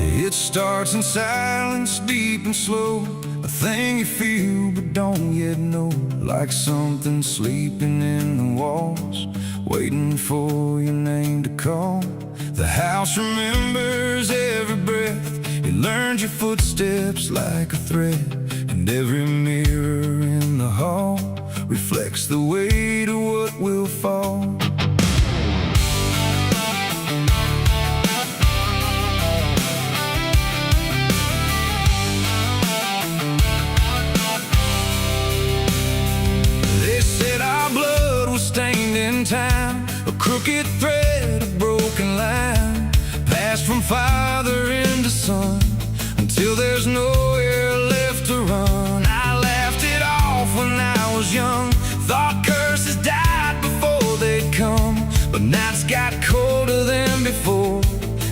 It starts in silence, deep and slow, a thing you feel but don't yet know. Like something sleeping in the walls, waiting for your name to call. The house remembers every breath, it learns your footsteps like a thread. And every mirror in the hall reflects the weight of what will fall. Stained in time, a crooked thread, a broken line, passed from father into son, until there's nowhere left to run. I laughed it off when I was young, thought curses died before they'd come. But nights got colder than before,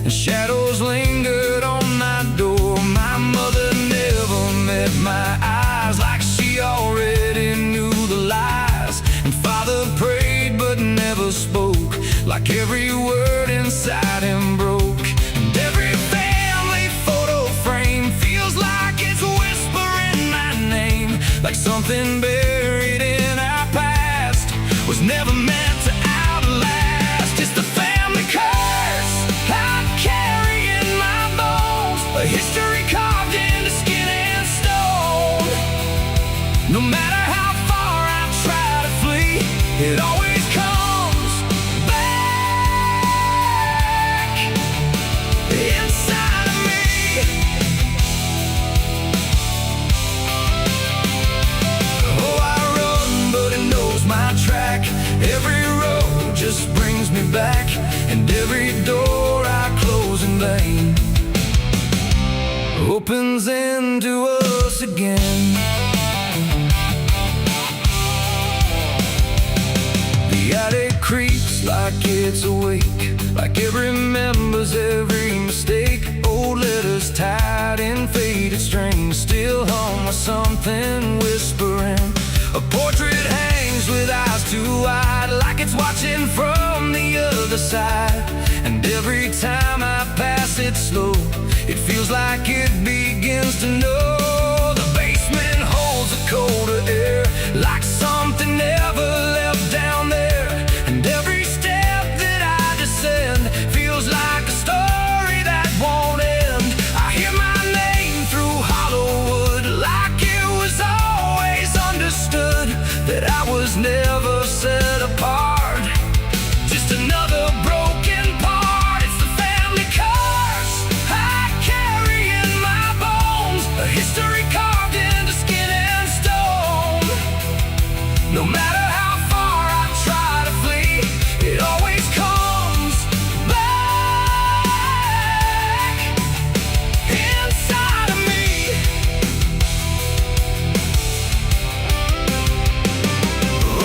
and shadows lingered on my door. My mother never met my eyes, like she already knew the lies. And father prayed but never spoke, like every word inside him broke. And every family photo frame feels like it's whispering my name, like something buried in our past was never meant to outlast. It's the family curse I carry in my bones, a history carved into skin and stone. No matter how far I try to flee, it always comes back inside of me. Oh, I run, but it knows my track. Every road just brings me back, and every door I close in vain opens into us again. The attic creaks like it's awake, like it remembers every mistake. Old letters tied in faded strings still hum with something whispering. A portrait hangs with eyes too wide, like it's watching from the other side. And every time I pass it slow, it feels like it begins to know. The basement holds a colder air, like something never left down there. And every step that I descend feels like a story that won't end. I hear my name through Hollywood, like it was always understood that I was never set apart, just another broken part. It's the family curse I carry in my bones, a history carved into skin and stone. No matter how far I try to flee, it always comes back inside of me.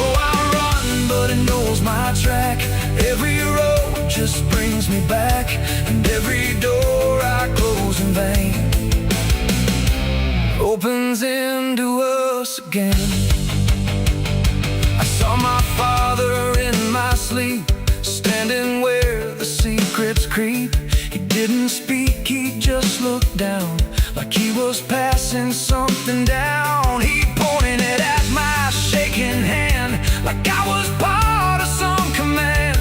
Oh, I run, but it knows my track. Every road just brings me back, and every door I close in vain opens into us again. I saw my father in my sleep, standing where the secrets creep. He didn't speak, he just looked down, like he was passing something down. He pointed it at my shaking hand, like I was part of some command.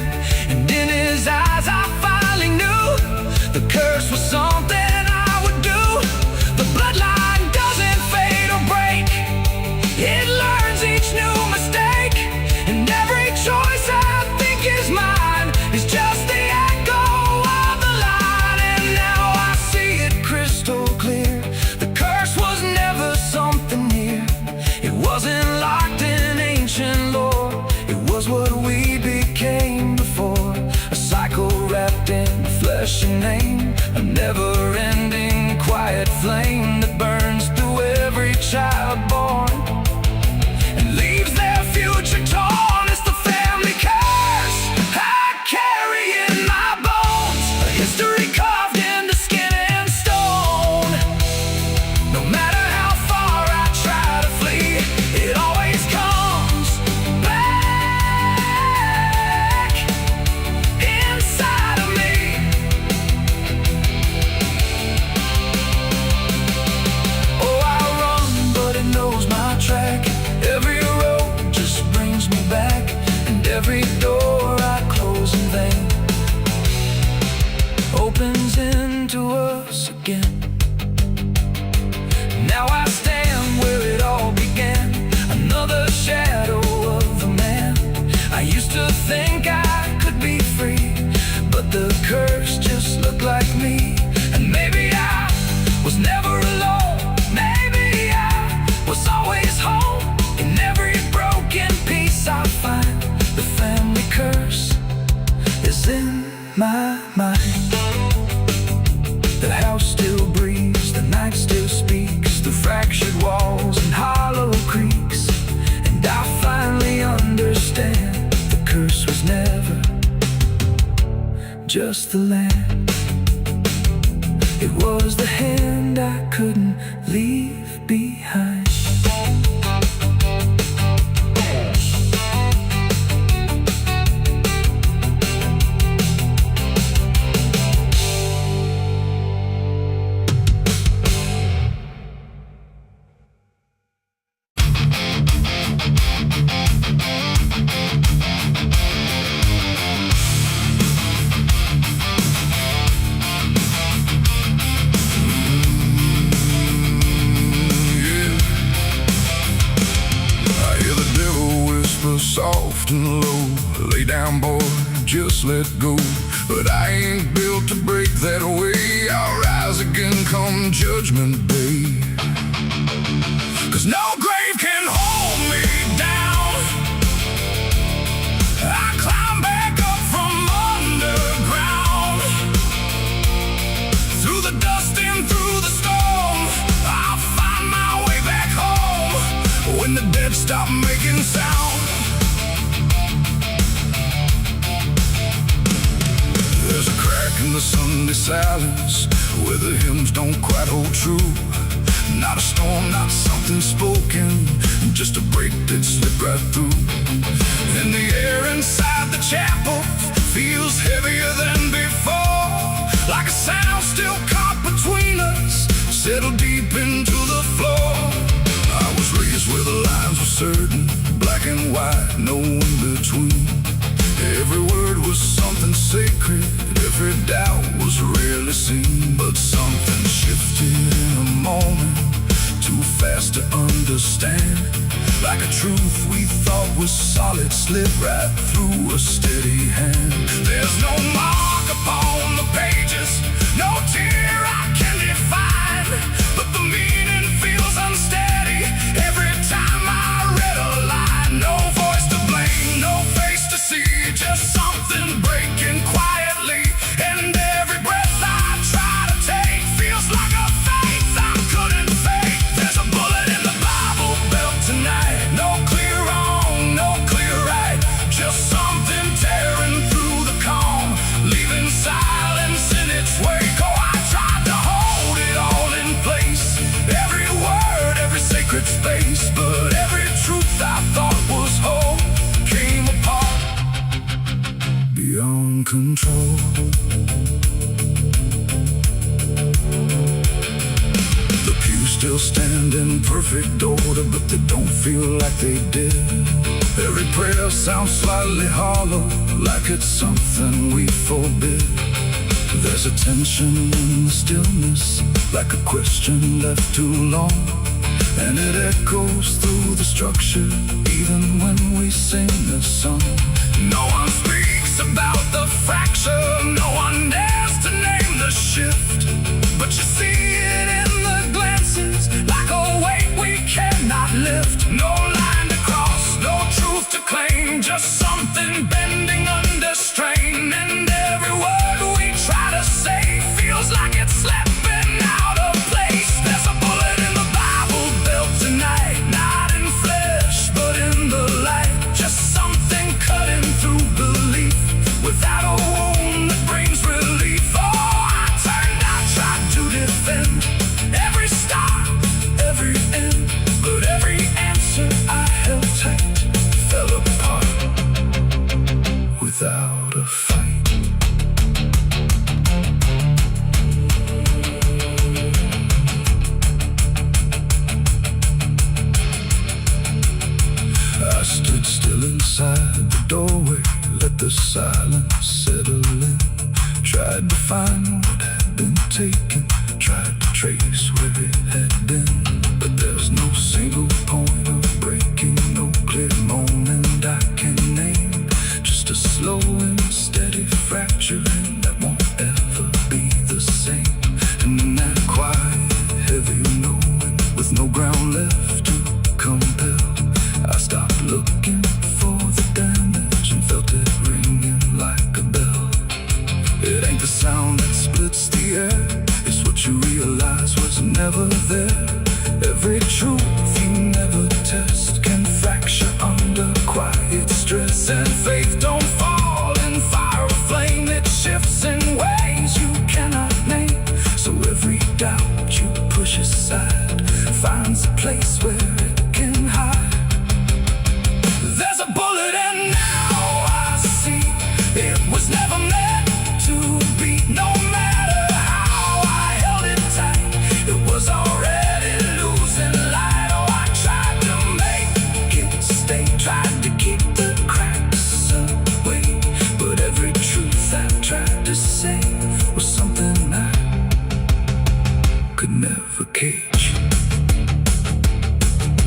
And in his eyes I finally knew the curse was something I would do. The bloodline doesn't fade or break, it learns each new mistake. And every choice I think is mine is just the echo of the line. And now I see it crystal clear, the curse was never something near. It wasn't locked in ancient lore, it was what we became before. A cycle wrapped in flesh and name, a never-ending quiet flame that burns through every child born and leaves their future torn. It's the family curse I carry in my bones, a history carved into skin and stone. No matter how far I try to flee, it always comes back inside of me. opens into us again. Now I stand where it all began, another shadow of a man. I used to think I could be free, but the curse just looked like me. And maybe I was never alone, maybe I was always home. In every broken piece I find, the family curse is in my mind. The house still breathes, the night still speaks through fractured walls and hollow creaks. And I finally understand the curse was never just the land. It was the hand I couldn't leave behind. Soft and low, lay down boy, just let go. But I ain't built to break that way. I'll rise again come judgment day. 'Cause no grave can hold me down. I climb back up from underground, through the dust and through the storm. I'll find my way back home when the dead stop making sound. There's a crack in the Sunday silence where the hymns don't quite hold true. Not a storm, not something spoken, just a break that slipped right through. And the air inside the chapel feels heavier than before, like a sound still caught between us, settled deep into the floor. I was raised where the lines were certain, black and white, no in between. Every word was something sacred, every doubt was rarely seen. But something shifted in a moment, too fast to understand. Like a truth we thought was solid slipped right through a steady hand. There's no mark upon the pages, no tear I can define, but the meaning feels unsteady every time I read a line. No voice to blame, no face to see, just something breaking quietly. And every breath I try to take feels like a faith I couldn't fake. There's a bullet in the Bible belt tonight, no clear wrong, no clear right, just something tearing through the calm, leaving silence in its wake. Oh, I tried to hold it all in place, every word, every sacred space, but every truth I thought was whole came apart beyond control. The pews still stand in perfect order, but they don't feel like they did. Every prayer sounds slightly hollow, like it's something we forbid. There's a tension in the stillness, like a question left too long, and it echoes through the structure, even when we sing this song. No one speaks about the fracture, no one dares to name the shift, but you see it in the glances, like a weight we cannot lift. No line to cross, no truth to claim, just something bending under strain. And every word we try to say feels like it's slipping out of place. There's a bullet in the Bible belt tonight, not in flesh, but in the light, just something cutting through belief, without a wound that brings relief. Oh, I turned, I tried to defend every start, every end, but every answer I held tight fell apart without a fight. I stood still inside the doorway, let the silence settle in. Tried to find taken. Tried to trace where it had been, but there's no single point of breaking, no clear moment I can name. Just a slow and steady fracturing that won't ever be the same. And in that quiet, heavy knowing, with no ground left to compel, I stopped looking for the damage and felt it ringing like a bell. It ain't the sound that splits the air, it's what you realize was never there. Every truth you never test can fracture under quiet stress. And faith don't fall in fire or flame, it shifts in ways you cannot name. So every doubt you push aside finds a place where it can hide. There's a bullet and now I see it was never meant to be. No matter how I held it tight, it was already losing light. Oh, I tried to make it stay, tried to keep the cracks away, but every truth I tried to say was something I could never cage.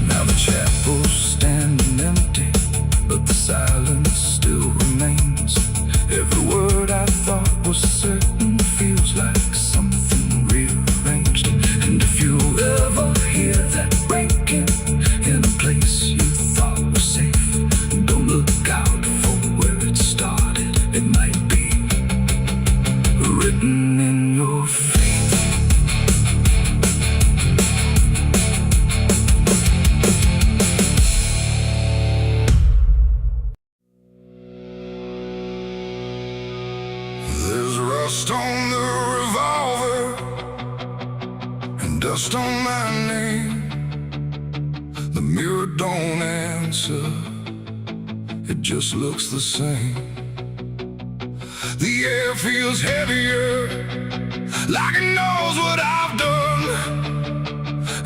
Now the chapel's standing empty, but the silence still remains. Every word I thought was certain feels like something rearranged. And if you ever hear that breaking in a place you thought was safe, don't look out for where it started. It might be written in your fate. There's rust on the revolver and dust on my name. The mirror don't answer, it just looks the same. The air feels heavier, like it knows what I've done.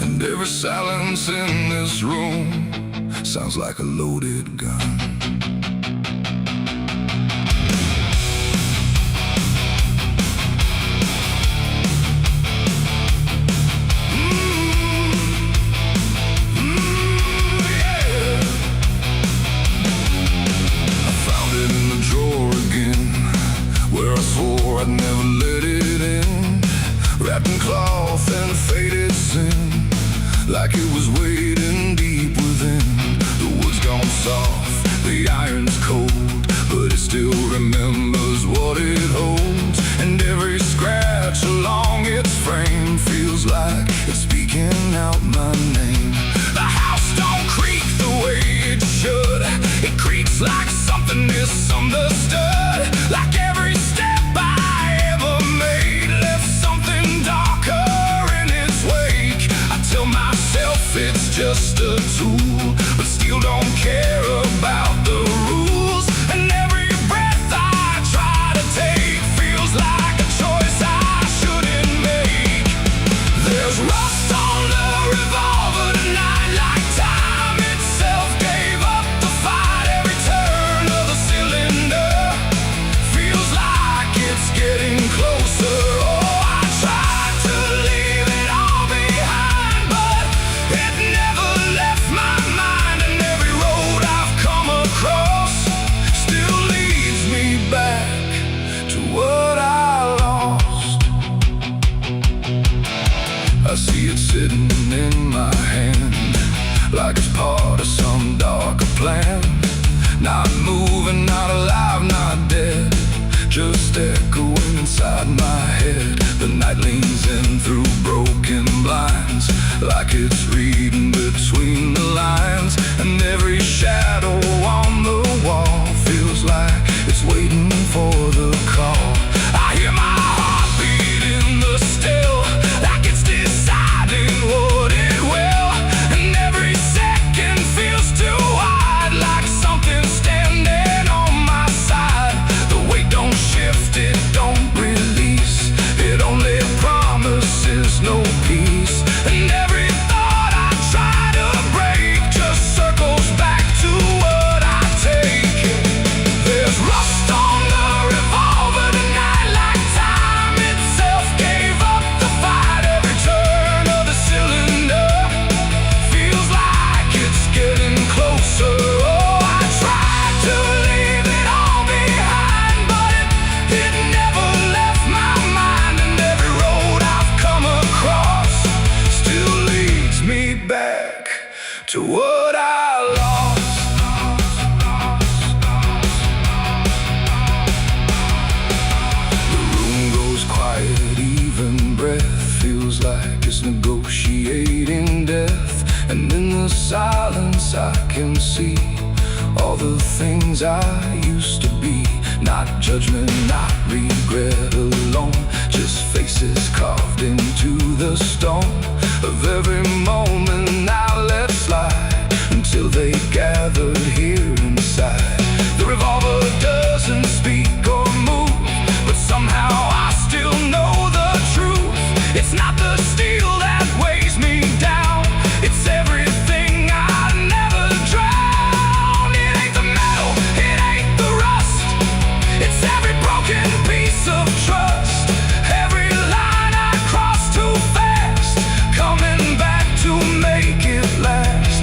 And every silence in this room sounds like a loaded gun. I'd never let it in, wrapped in cloth and faded sin, like it was waiting deep within. The wood's gone soft, the iron's cold, but it still remembers what it holds. And every scratch along its frame feels like it's speaking out my name. The house don't creak the way it should, it creaks like something misunderstood. Like every step I ever made left something darker in its wake. I tell myself it's just a tool, but still don't care about the rules. And every breath I try to take feels like a choice I shouldn't make. There's rust on the revolver tonight, like time itself gave up the fight. Every turn of the cylinder feels like it's getting closer. Oh, I tried to leave it all behind, but it never left my mind. And every road I've come across still leads me back to what I lost. I see it sitting in my hand, like it's part of some darker plan. Not moving, not alive, not dead, just echoing inside my head. The night leans in through broken blinds, like it's reading between the lines. And every shadow on the wall feels like it's waiting for the call. I hear my heartbeat in the still, like it's deciding what it will. And every second feels too wide, like something's standing on my side. The weight don't shift, it don't release, it only promises no peace. And every thought to what I lost. The room goes quiet, even breath feels like it's negotiating death. And in the silence I can see all the things I used to be. Not judgment, not regret alone, just faces carved into the stone of every moment I let slide, until they gathered here inside. The revolver doesn't speak or move, but somehow I still know the truth. It's not the steel that weighs me down, it's everything I never drowned. It ain't the metal, it ain't the rust, it's every broken piece of trust, every line I crossed too fast, coming back to make it last.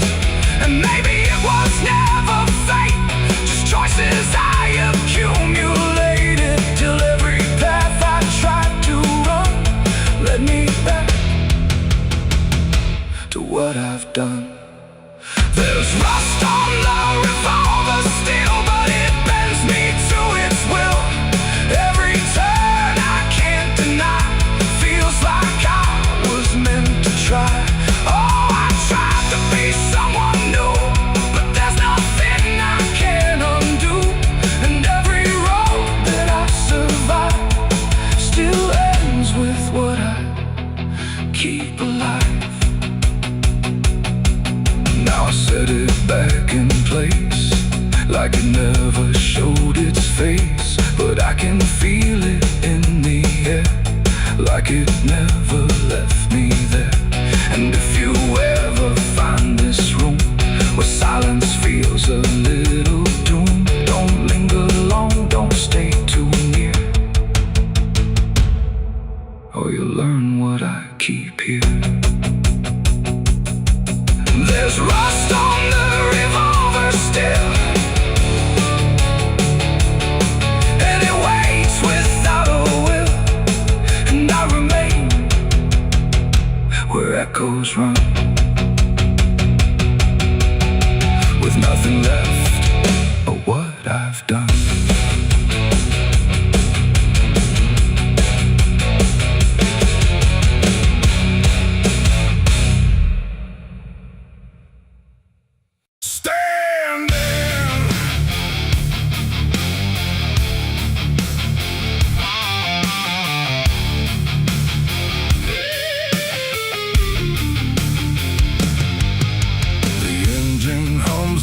And maybe it was never fate, just choices I accumulated, till every path I tried to run led me back to what I've done. There's rust on the revolver still, but it bends me to its will. Every turn I can't deny, feels like I was meant to try. Oh, I tried to be someone new, but there's nothing I can undo. And every road that I survive still ends with what I keep alive. Now I set it back in place, like it never showed its face, but I can feel it in the air, like it never left me there. And if you ever find this room where silence feels a little doom, don't linger long, don't stay too near, or you'll learn what I keep here. There's rust on the revolver still, and it waits without a will, and I remain where echoes run, with nothing left of what I've done.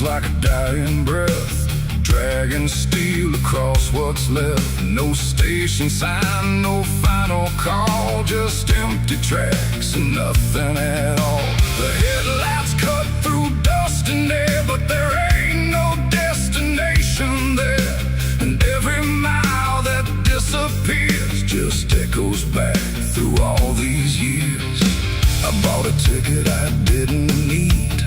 Like a dying breath, dragging steel across what's left. No station sign, no final call, just empty tracks and nothing at all. The headlights cut through dust and air, but there ain't no destination there. And every mile that disappears just echoes back through all these years. I bought a ticket I didn't need,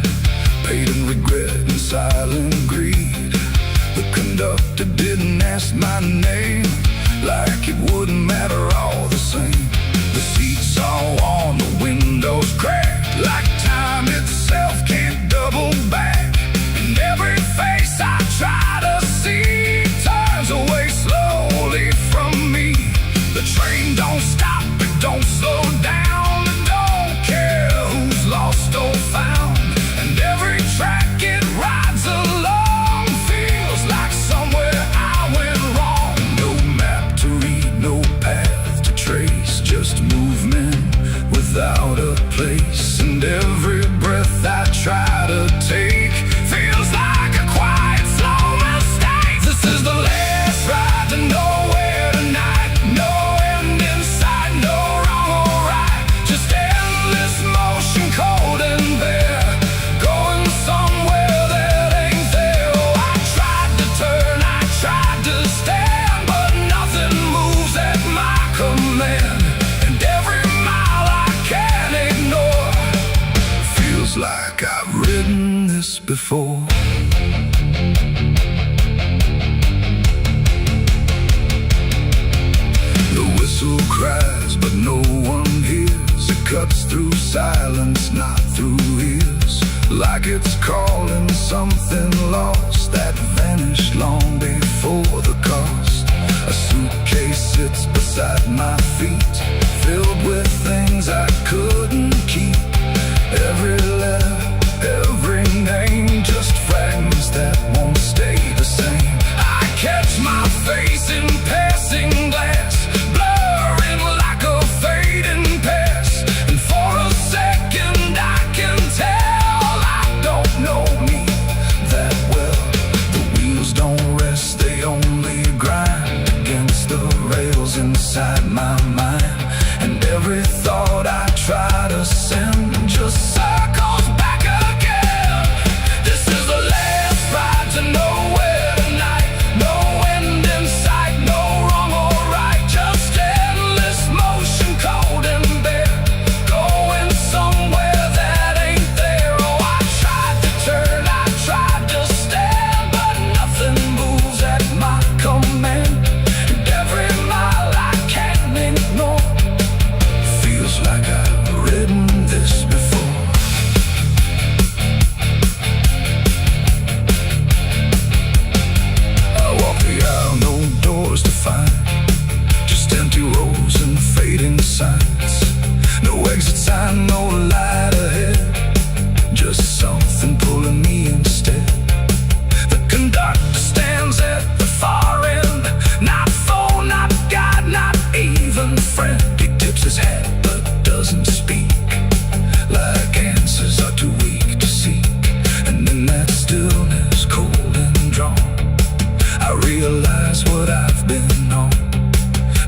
paid in regret and silent greed. The conductor didn't ask my name, like it wouldn't matter all the same. The seats all on, the windows cracked, like time itself can't double back. And every face I try to see turns away slowly from me. The train don't stop, it don't slow down, it don't care who's lost or found. And every track it rides along feels like somewhere I went wrong. No map to read, no path to trace, just movement without a place. And every breath I try to take feels like a quiet, slow mistake. This is the last ride to nowhere tonight, no end in sight, no wrong or right, just endless motion, cold and bare, going somewhere that ain't there. Oh, I tried to turn, I tried to stand, but nothing moves at my command. And every mile I can't ignore feels like I've ridden this before. The whistle cries, but no one hears. It cuts through silence, not through ears, like it's calling something lost that vanished long before the cost. A suitcase sits beside my feet, filled with things I couldn't keep. Every letter, every name, just fragments that won't stay the same. I catch my face in passing glass, blurring like a fading past. And for a second I can tell I don't know me that well. The wheels don't rest, they only grind against the rails inside my mind. And every thought I try to send just circles back again. This is the last ride to nowhere tonight. No end in sight, no wrong or right, just endless motion, cold and bare, going somewhere that ain't there. Oh, I tried to turn, I tried to stand, but nothing moves at my command. And every mile I can't ignore feels like I've ridden this before. I walk the aisle, no doors to find, just empty rows and fading signs. No exit sign, no light ahead, just something pulling me instead. The conductor stands at the far end, not phone, not guide, not even friend. He tips his hat but doesn't speak, like answers are too weak to seek. And in that stillness, cold and drawn, I realize what I've been on.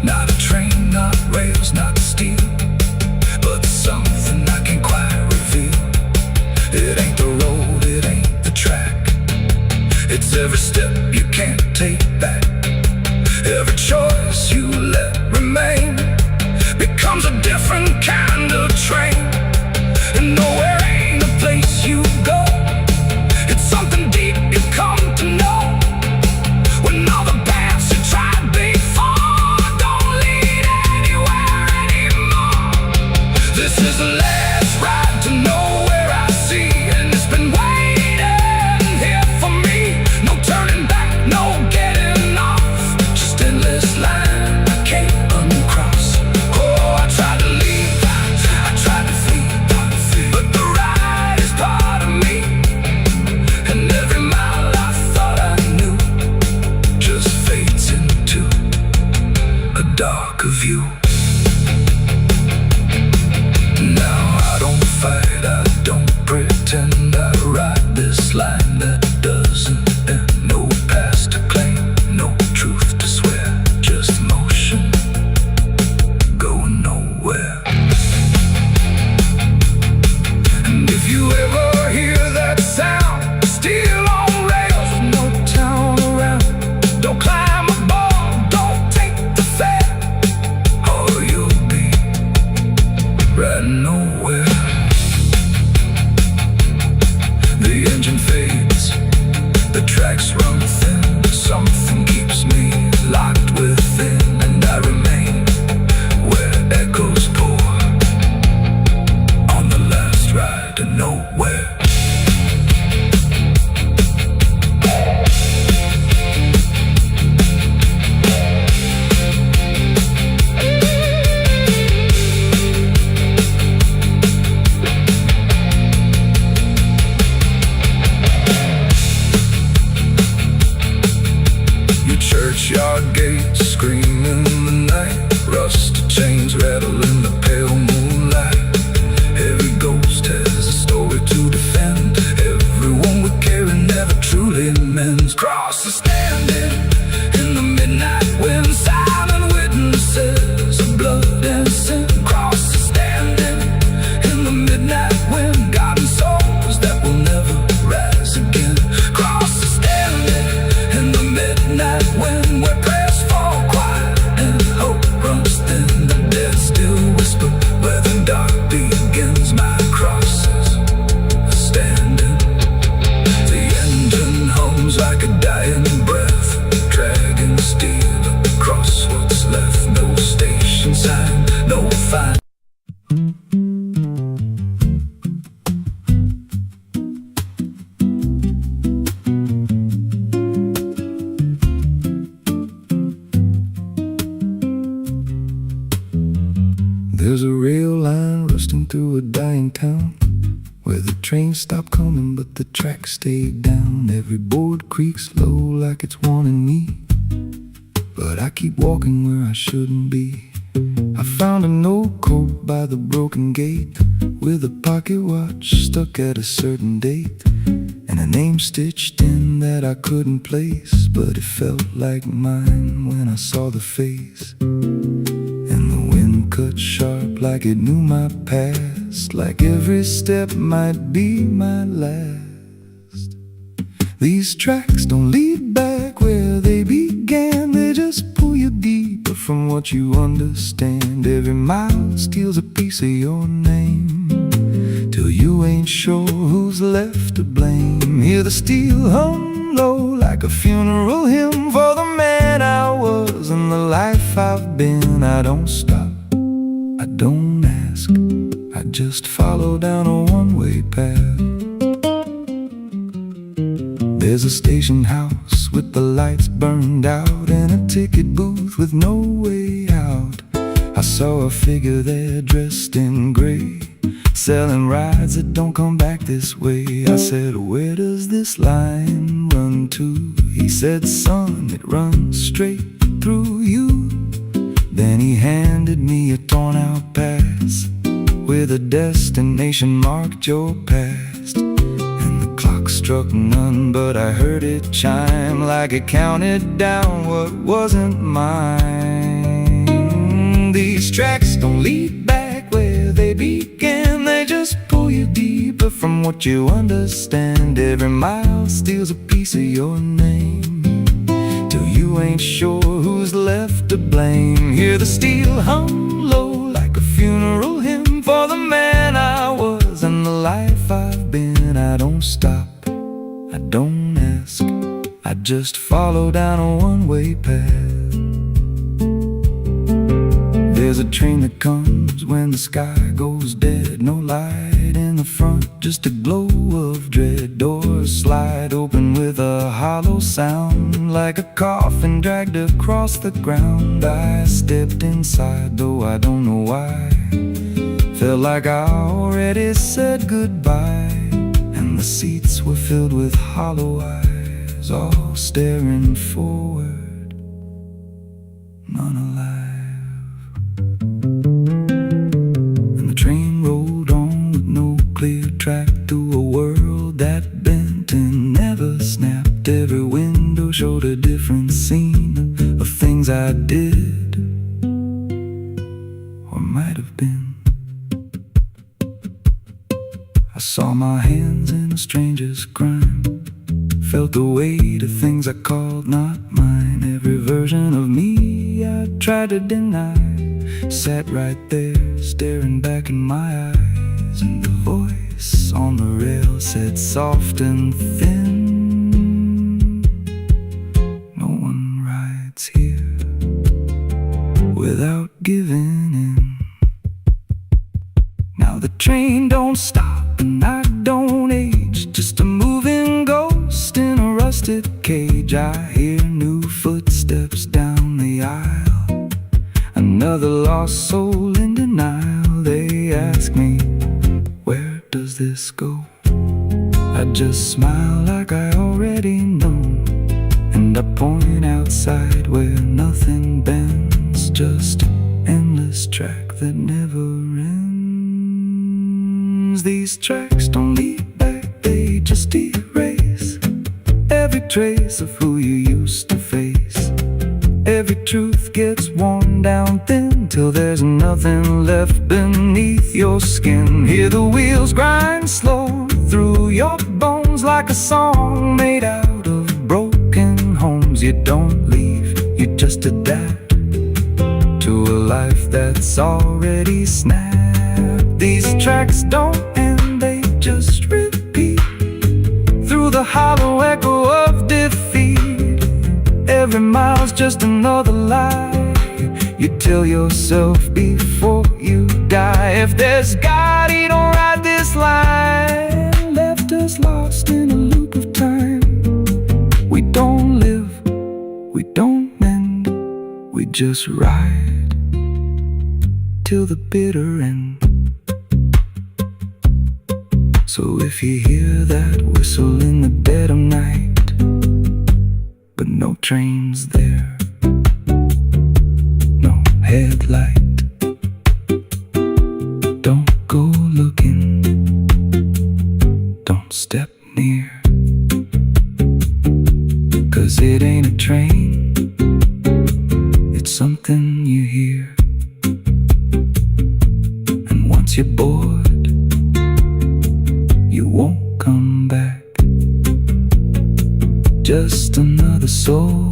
Not a train, not rails, not steel, but something I can't quite reveal. It ain't the road, it ain't the track, it's every step you can't take back. Every choice you let remain becomes a different kind of train. And nowhere ain't a place you go, it's something deep you come to know. When all the paths you tried before don't lead anywhere anymore. This is the last ride to nowhere I see, and it's been waiting here for me. No turning back, no getting off, just endless line I can't uncross. Oh, I tried to leave, I tried to flee, but the ride is part of me. And every mile I thought I knew just fades into a darker view. Now I don't fight, There's a rail line rusting through a dying town, where the trains stop coming but the tracks stay down. Every board creaks low like it's warning me, but I keep walking where I shouldn't be. I found an old coat by the broken gate, with a pocket watch stuck at a certain date, and a name stitched in that I couldn't place, but it felt like mine when I saw the face. And the wind cut sharp like it knew my past, like every step might be my last. These tracks don't lead back where they began, they just pull you deeper from what you understand. Every mile steals a piece of your name, till you ain't sure who's left to blame. Hear the steel hum low like a funeral hymn for the man I was and the life I've been. I don't stop, I don't ask, I just follow down a one-way path. There's a station house with the lights burned out, and a ticket booth with no way out. I saw a figure there dressed in gray, selling rides that don't come back this way. I said, where does this line run to? He said, son, it runs straight through you. Then he handed me a torn out pass, with a destination marked your past. And the clock struck none, but I heard it chime like it counted down what wasn't mine. These tracks don't lead back where they began, they just pull you deeper from what you understand. Every mile steals a piece of your name, till you ain't sure who's left to blame. Hear the steel hum low like a funeral hymn for the man I was and the life I've been. I don't stop, I don't ask, I just follow down a one-way path. There's a train that comes when the sky goes dead, no light in the front, just a glow of dread. Doors slide open with a hollow sound, like a coffin dragged across the ground. I stepped inside, though I don't know why. Felt like I already said goodbye, and the seats were filled with hollow eyes, all staring forward, none alive. And the train rolled on with no clear track through a world that bent and never snapped. Every window showed a different scene of things I did or might have been. I saw my hands in a stranger's crime, felt the weight of things I called not mine. Every version of me I tried to deny sat right there, staring back in my eyes. And the voice on the rail said soft and thin, no one rides here without giving in. Now the train don't stop and I don't age, just a moving ghost in a rusted cage. I hear new footsteps down the aisle, another lost soul in denial. They ask me, where does this go? I just smile like I already know, and I point outside where nothing bends, just an endless track that never ends. These tracks don't lead back, they just erase every trace of who you used to face. Every truth gets worn down thin, till there's nothing left beneath your skin. Hear the wheels grind slow through your bones, like a song made out of broken homes. You don't leave, you just adapt to a life that's already snapped. These tracks don't end, they just repeat through the hollow echo of defeat. Every mile's just another lie you tell yourself before you die. If there's God, he don't write this line, left us lost in a loop of time. We don't live, we don't mend, we just ride till the bitter end. So if you hear that whistle in the dead of night, but no train's there, no headlight, don't go looking, don't step near, 'cause it ain't a train, it's something you hear. And once you're bored, you won't come back. Just another soul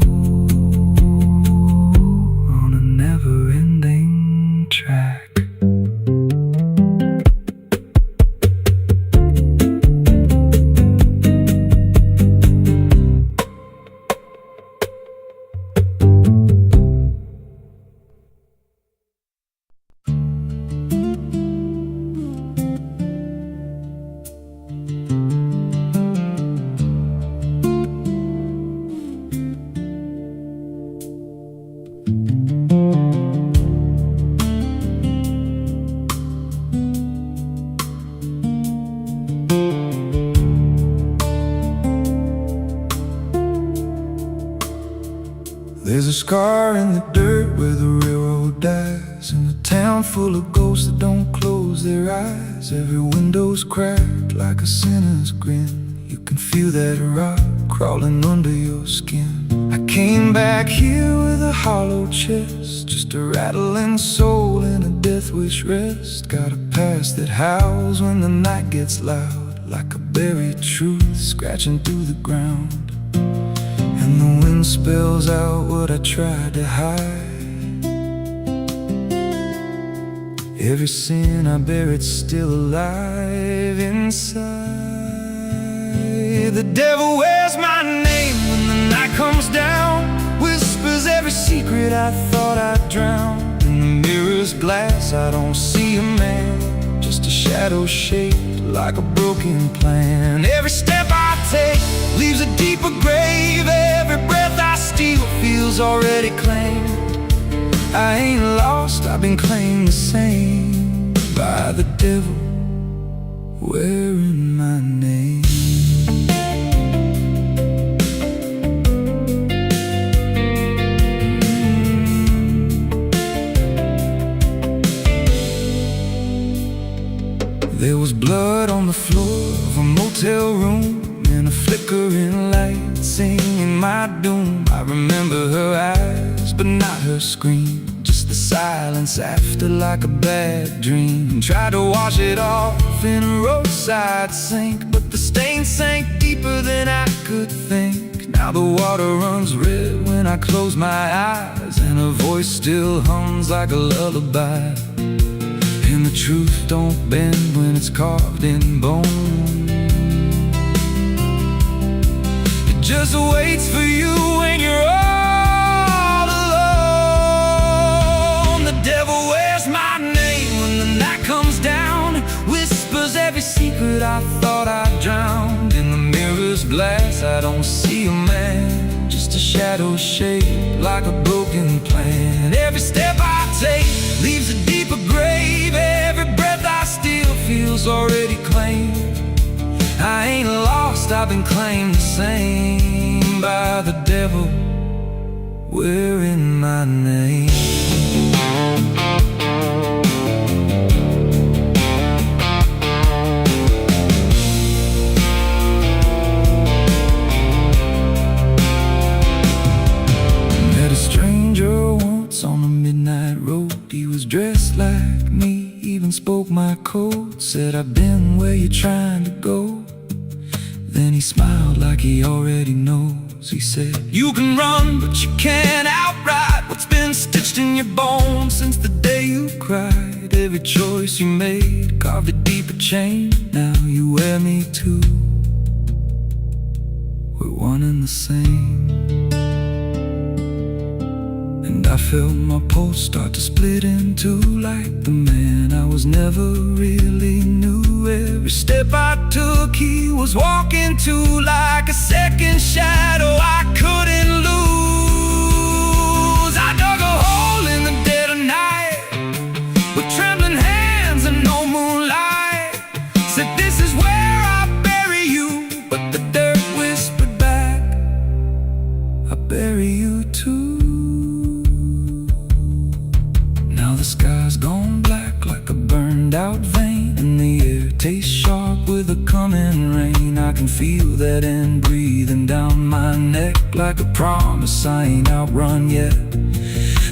on a never-ending track. There's a scar in the dirt where the railroad dies, in a town full of ghosts that don't close their eyes. Every window's cracked like a sinner's grin. You can feel that rock crawling under your skin. I came back here with a hollow chest, just a rattling soul in a death wish rest. Got a past that howls when the night gets loud, like a buried truth scratching through the ground. And the wind spells out what I tried to hide. Every sin I bear, it's still alive inside. The devil wears my name when the night comes down, whispers every secret I thought I'd drown. In the mirror's glass I don't see a man, just a shadow shaped like a broken plan. Every step I take leaves a deeper grave. Every breath I steal feels already claimed. I ain't lost, I've been claimed the same by the devil wearing my name. There was blood on the floor of a motel room, and a flickering light singing my doom. I remember her eyes, but not her scream, just the silence after like a bad dream. Tried to wash it off in a roadside sink, but the stain sank deeper than I could think. Now the water runs red when I close my eyes, and her voice still hums like a lullaby. And the truth don't bend when it's carved in bone. It just waits for you when you're all alone. The devil wears my name when the night comes down, whispers every secret I thought I'd drowned. In the mirror's glass I don't see a man, just a shadow shaped like a broken plan. Every step I take leaves a deeper grave. Every breath I steal feels already claimed. I ain't lost, I've been claimed the same by the devil wearing my name. Met a stranger once on a midnight road. He was dressed like me, even spoke my code. Said, I've been where you're trying to go. Then he smiled like he already knows. He said, you can run, but you can't outride what's been stitched in your bones since the day you cried. Every choice you made carved a deeper chain. Now you wear me too. We're one and the same. And I felt my pulse start to split in two, like the man I was never really knew. Every step I took he was walking to, like a second shadow I couldn't lose. I dug a hole in the dead of night, but trembling hands and no moonlight. Said, this is where I bury you. But the dirt whispered back, I bury you too. Now the sky's gone black like a burned out vein, and the air tastes sharp with the coming rain. I can feel that end breathing down my neck like a promise I ain't outrun yet.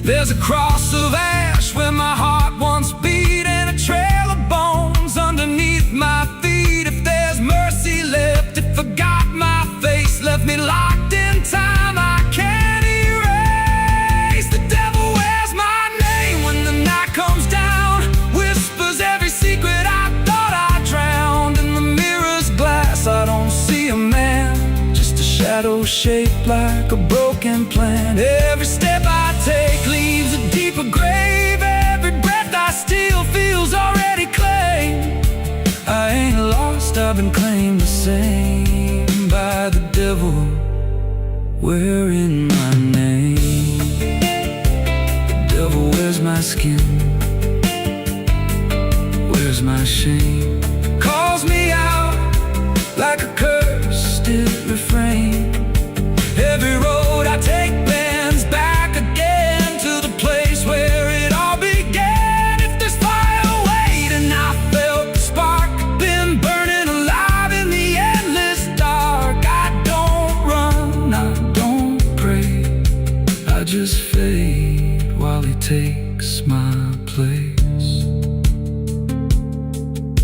There's a cross of ash where my heart once beat, and a trail of bones underneath my feet. If there's mercy left, it forgot my face, left me locked in time I can't erase. The devil wears my name when the night comes down, whispers every secret I thought I drowned. In the mirror's glass I don't see a man, just a shadow shaped like a broken plan. Every step I take leaves a deeper grave. Every breath I steal feels already claimed. I ain't lost, I've been claimed the same by the devil wearing my name. The devil wears my skin, wears my shame, calls me out like a cursed refrain. Every road I take bends back again to the place where it all began. If there's fire waiting, I felt the spark, been burning alive in the endless dark. I don't run, I don't pray, I just fade while he takes my place.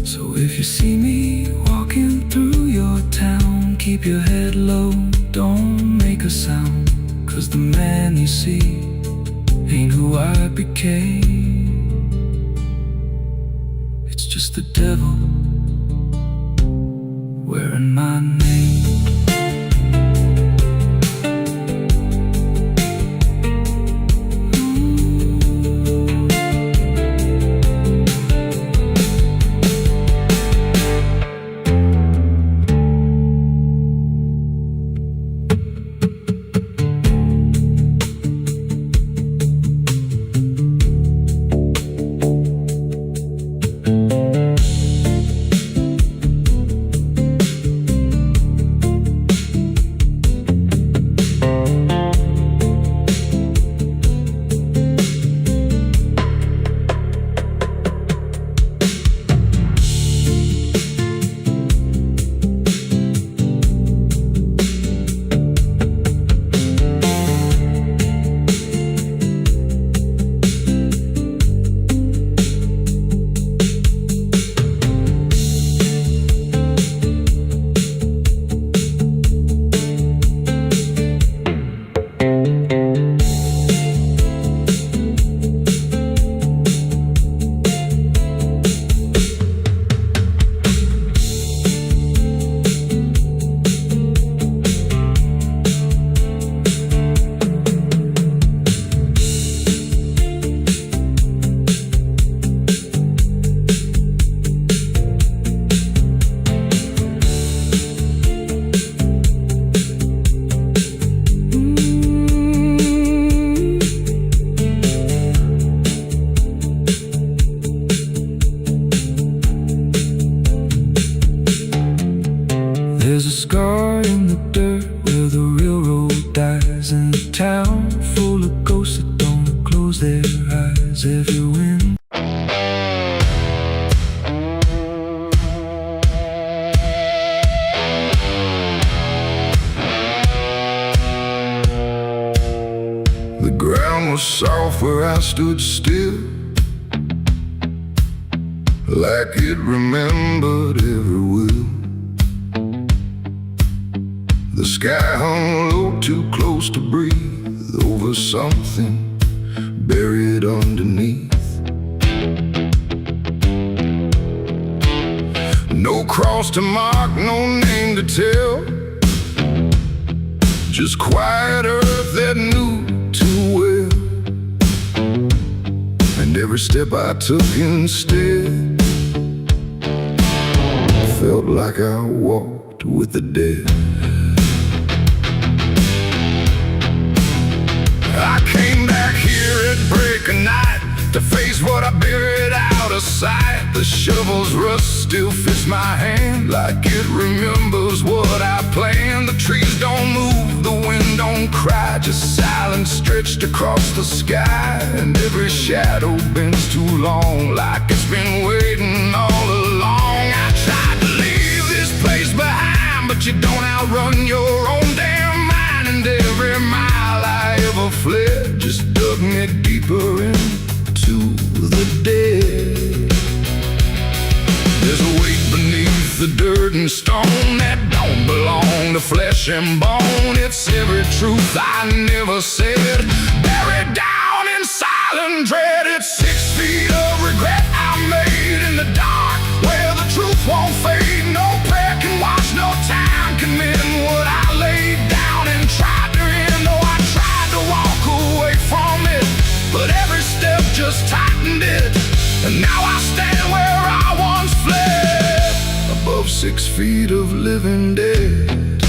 So if you see me walking through your town, keep your head low, don't make a sound, 'cause the man you see ain't who I became. It's just the devil wearing my name. There's a scar in the dirt where the railroad dies, in a town full of ghosts that don't close their eyes. Every wind the ground was soft where I stood still, like it remembered every will. The sky hung low, too close to breathe, over something buried underneath. No cross to mark, no name to tell, just quiet earth that knew too well. And every step I took instead felt like I walked with the dead. I came back here at break of night to face what I buried out The shovel's rust still fits my hand, like it remembers what I planned. The trees don't move, the wind don't cry, just silence stretched across the sky. And every shadow bends too long, like it's been waiting all along. I tried to leave this place behind, but you don't outrun your own damn mind. And every mile I ever fled just dug me deeper into the dead. There's a weight beneath the dirt and stone that don't belong to flesh and bone. It's every truth I never said, buried down in silent dread. It's 6 feet of regret I made in the dark, where the truth won't fade. No prayer can wash, no time can mend what I laid down and tried to end. Oh, I tried to walk away from it, but every step just tightened it. And now I stand where I once fled, above 6 feet of living dead.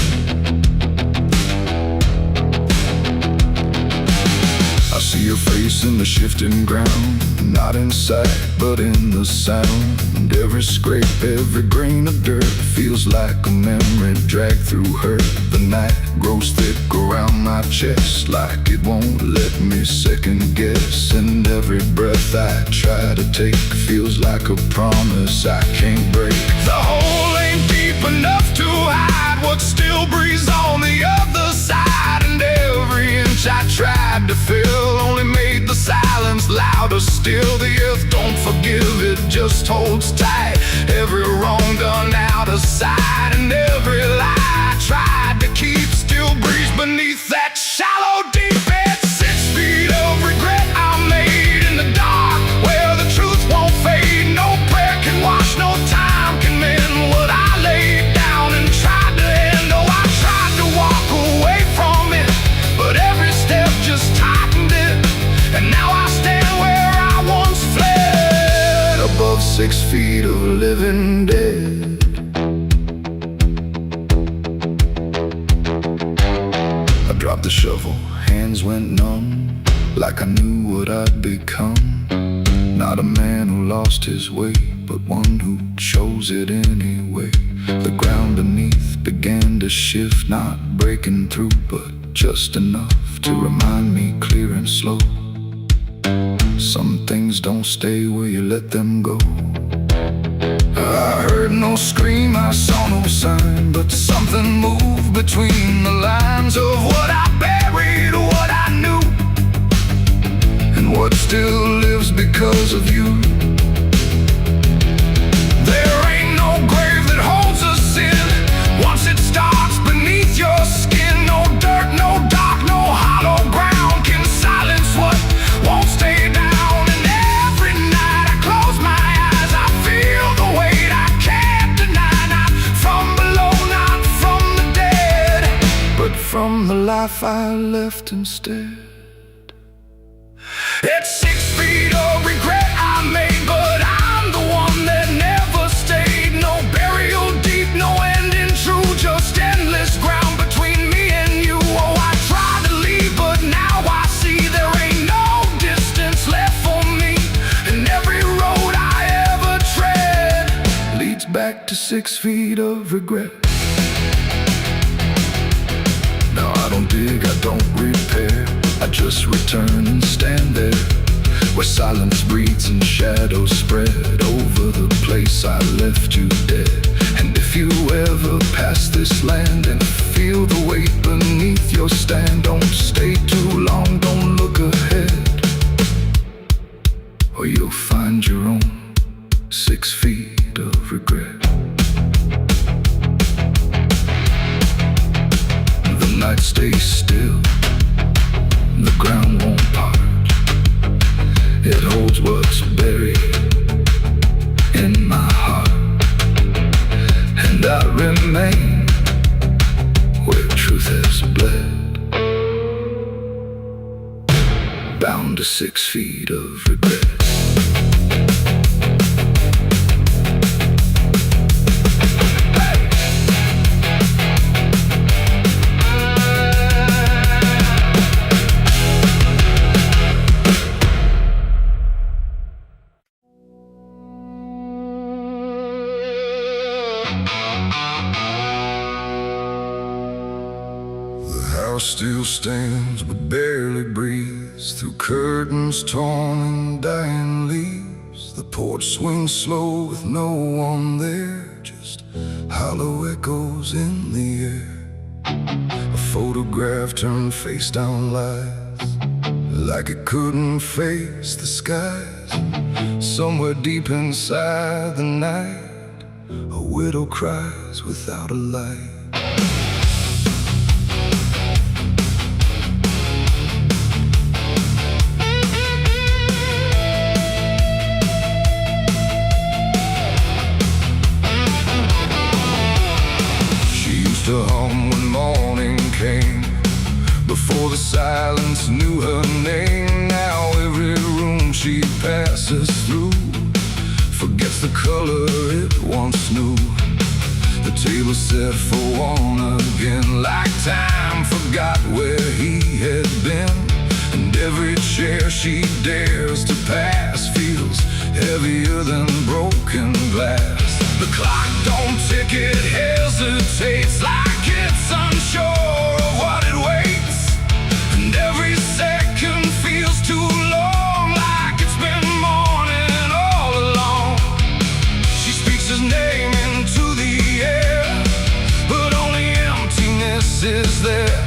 I see your face in the shifting ground, not in sight, but in the sound. Every scrape, every grain of dirt feels like a memory dragged through hurt. The night grows thick around my chest, like it won't let me second guess. And every breath I try to take feels like a promise I can't break. The hole ain't deep enough to hide what still breathes on the other side. And every inch I tried to fill only made the silence louder still. The earth don't forgive, it just holds tight. Every wrong done out of sight, and every lie I tried to keep still breathes beneath that shallow deep bed. 6 feet of regret I made in the dark, where the truth won't fade. No prayer can wash, no time can mend what I laid down and tried to end. Oh, I tried to walk away from it, but every step just tightened it. And now I stand where I once fled, above 6 feet of living dead. I dropped the shovel, hands went numb, like I knew what I'd become. Not a man who lost his way, but one who chose it anyway. The ground beneath began to shift, not breaking through, but just enough to remind me clear and slow. Some things don't stay where you let them go. I heard no scream, I saw no sign, but something moved between the lines of what I buried, what I knew, and what still lives because of you. There ain't no grave that holds us in once it starts beneath your skin. No dirt, no dark, no hollow ground can silence what won't stay down. And every night I close my eyes, I feel the weight I can't deny. Not from below, not from the dead, but from the life I left instead. It's 6 feet of regret I made, but I'm the one that never stayed. No burial deep, no ending true, just endless ground between me and you. Oh, I tried to leave, but now I see there ain't no distance left for me. And every road I ever tread leads back to 6 feet of regret. Now I don't dig, I don't repair, I just return and stand there, where silence breathes and shadows spread over the place I left you dead. And if you ever pass this land and feel the weight beneath your stand, don't stay too long, don't look ahead, or you'll find your own 6 feet of regret. The night stays still, the ground won't part. It holds what's buried in my heart, and I remain where truth has bled, bound to 6 feet of regret. The house still stands but barely breathes through curtains torn and dying leaves. The porch swings slow with no one there, just hollow echoes in the air. A photograph turned face down lies, like it couldn't face the skies. Somewhere deep inside the night, a widow cries without a light. To hum when morning came, before the silence knew her name. Now every room she passes through forgets the color it once knew. The table set for one again, like time forgot where he had been. And every chair she dares to pass feels heavier than broken glass. The clock don't tick, it hesitates, like it's unsure of what it waits. And every second feels too long, like it's been morning all along. She speaks his name into the air, but only emptiness is there.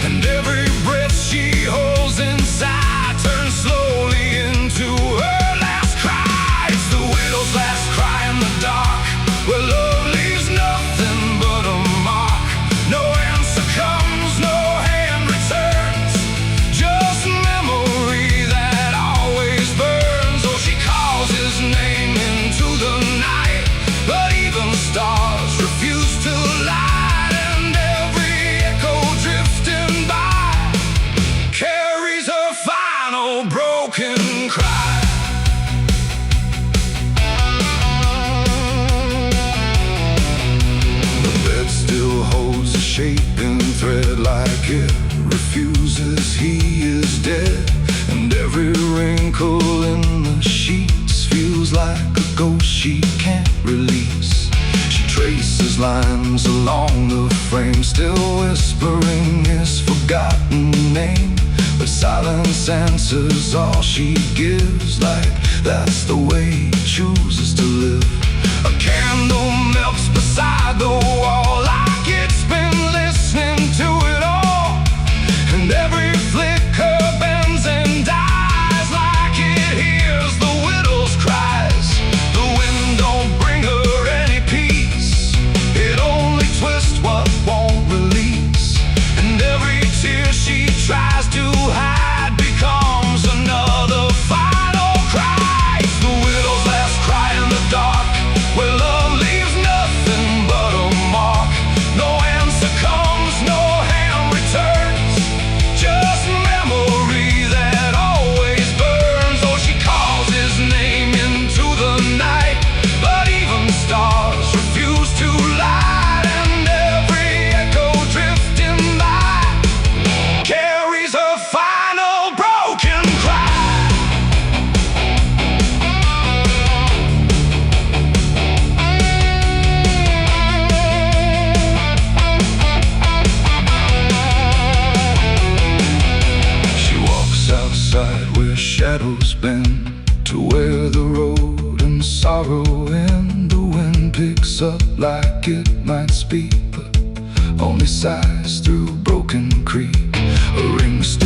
And every breath she holds inside turns slowly into her last cry. It's the widow's last cry in the dark, where love leaves nothing but a mark. No answer comes, no hand returns, just memory that always burns. Oh, she calls his name into the night, but even stars refuse to light. And every echo drifting by carries her final broken cry. Still holds a shaping thread, like it refuses he is dead. And every wrinkle in the sheets feels like a ghost she can't release. She traces lines along the frame, still whispering his forgotten name. But silence answers all she gives, like that's the way he chooses to live. A candle melts beside the wall, like it's been listening to it all. And every flicker bends and dies, like it hears the widow's cries. The wind don't bring her any peace, it only twists what won't release. And every tear she tries to hide becomes another final cry. It's the widow's last cry in the dark, where love leaves nothing but a mark. No answer comes, no hand returns, just memory that always burns. Oh, she calls his name into the night, but even stars refuse to light. And every echo drifting by carries her final broken cry. Outside where shadows bend, to where the road and sorrow end. The wind picks up like it might speak, but only sighs through broken creek. A ring still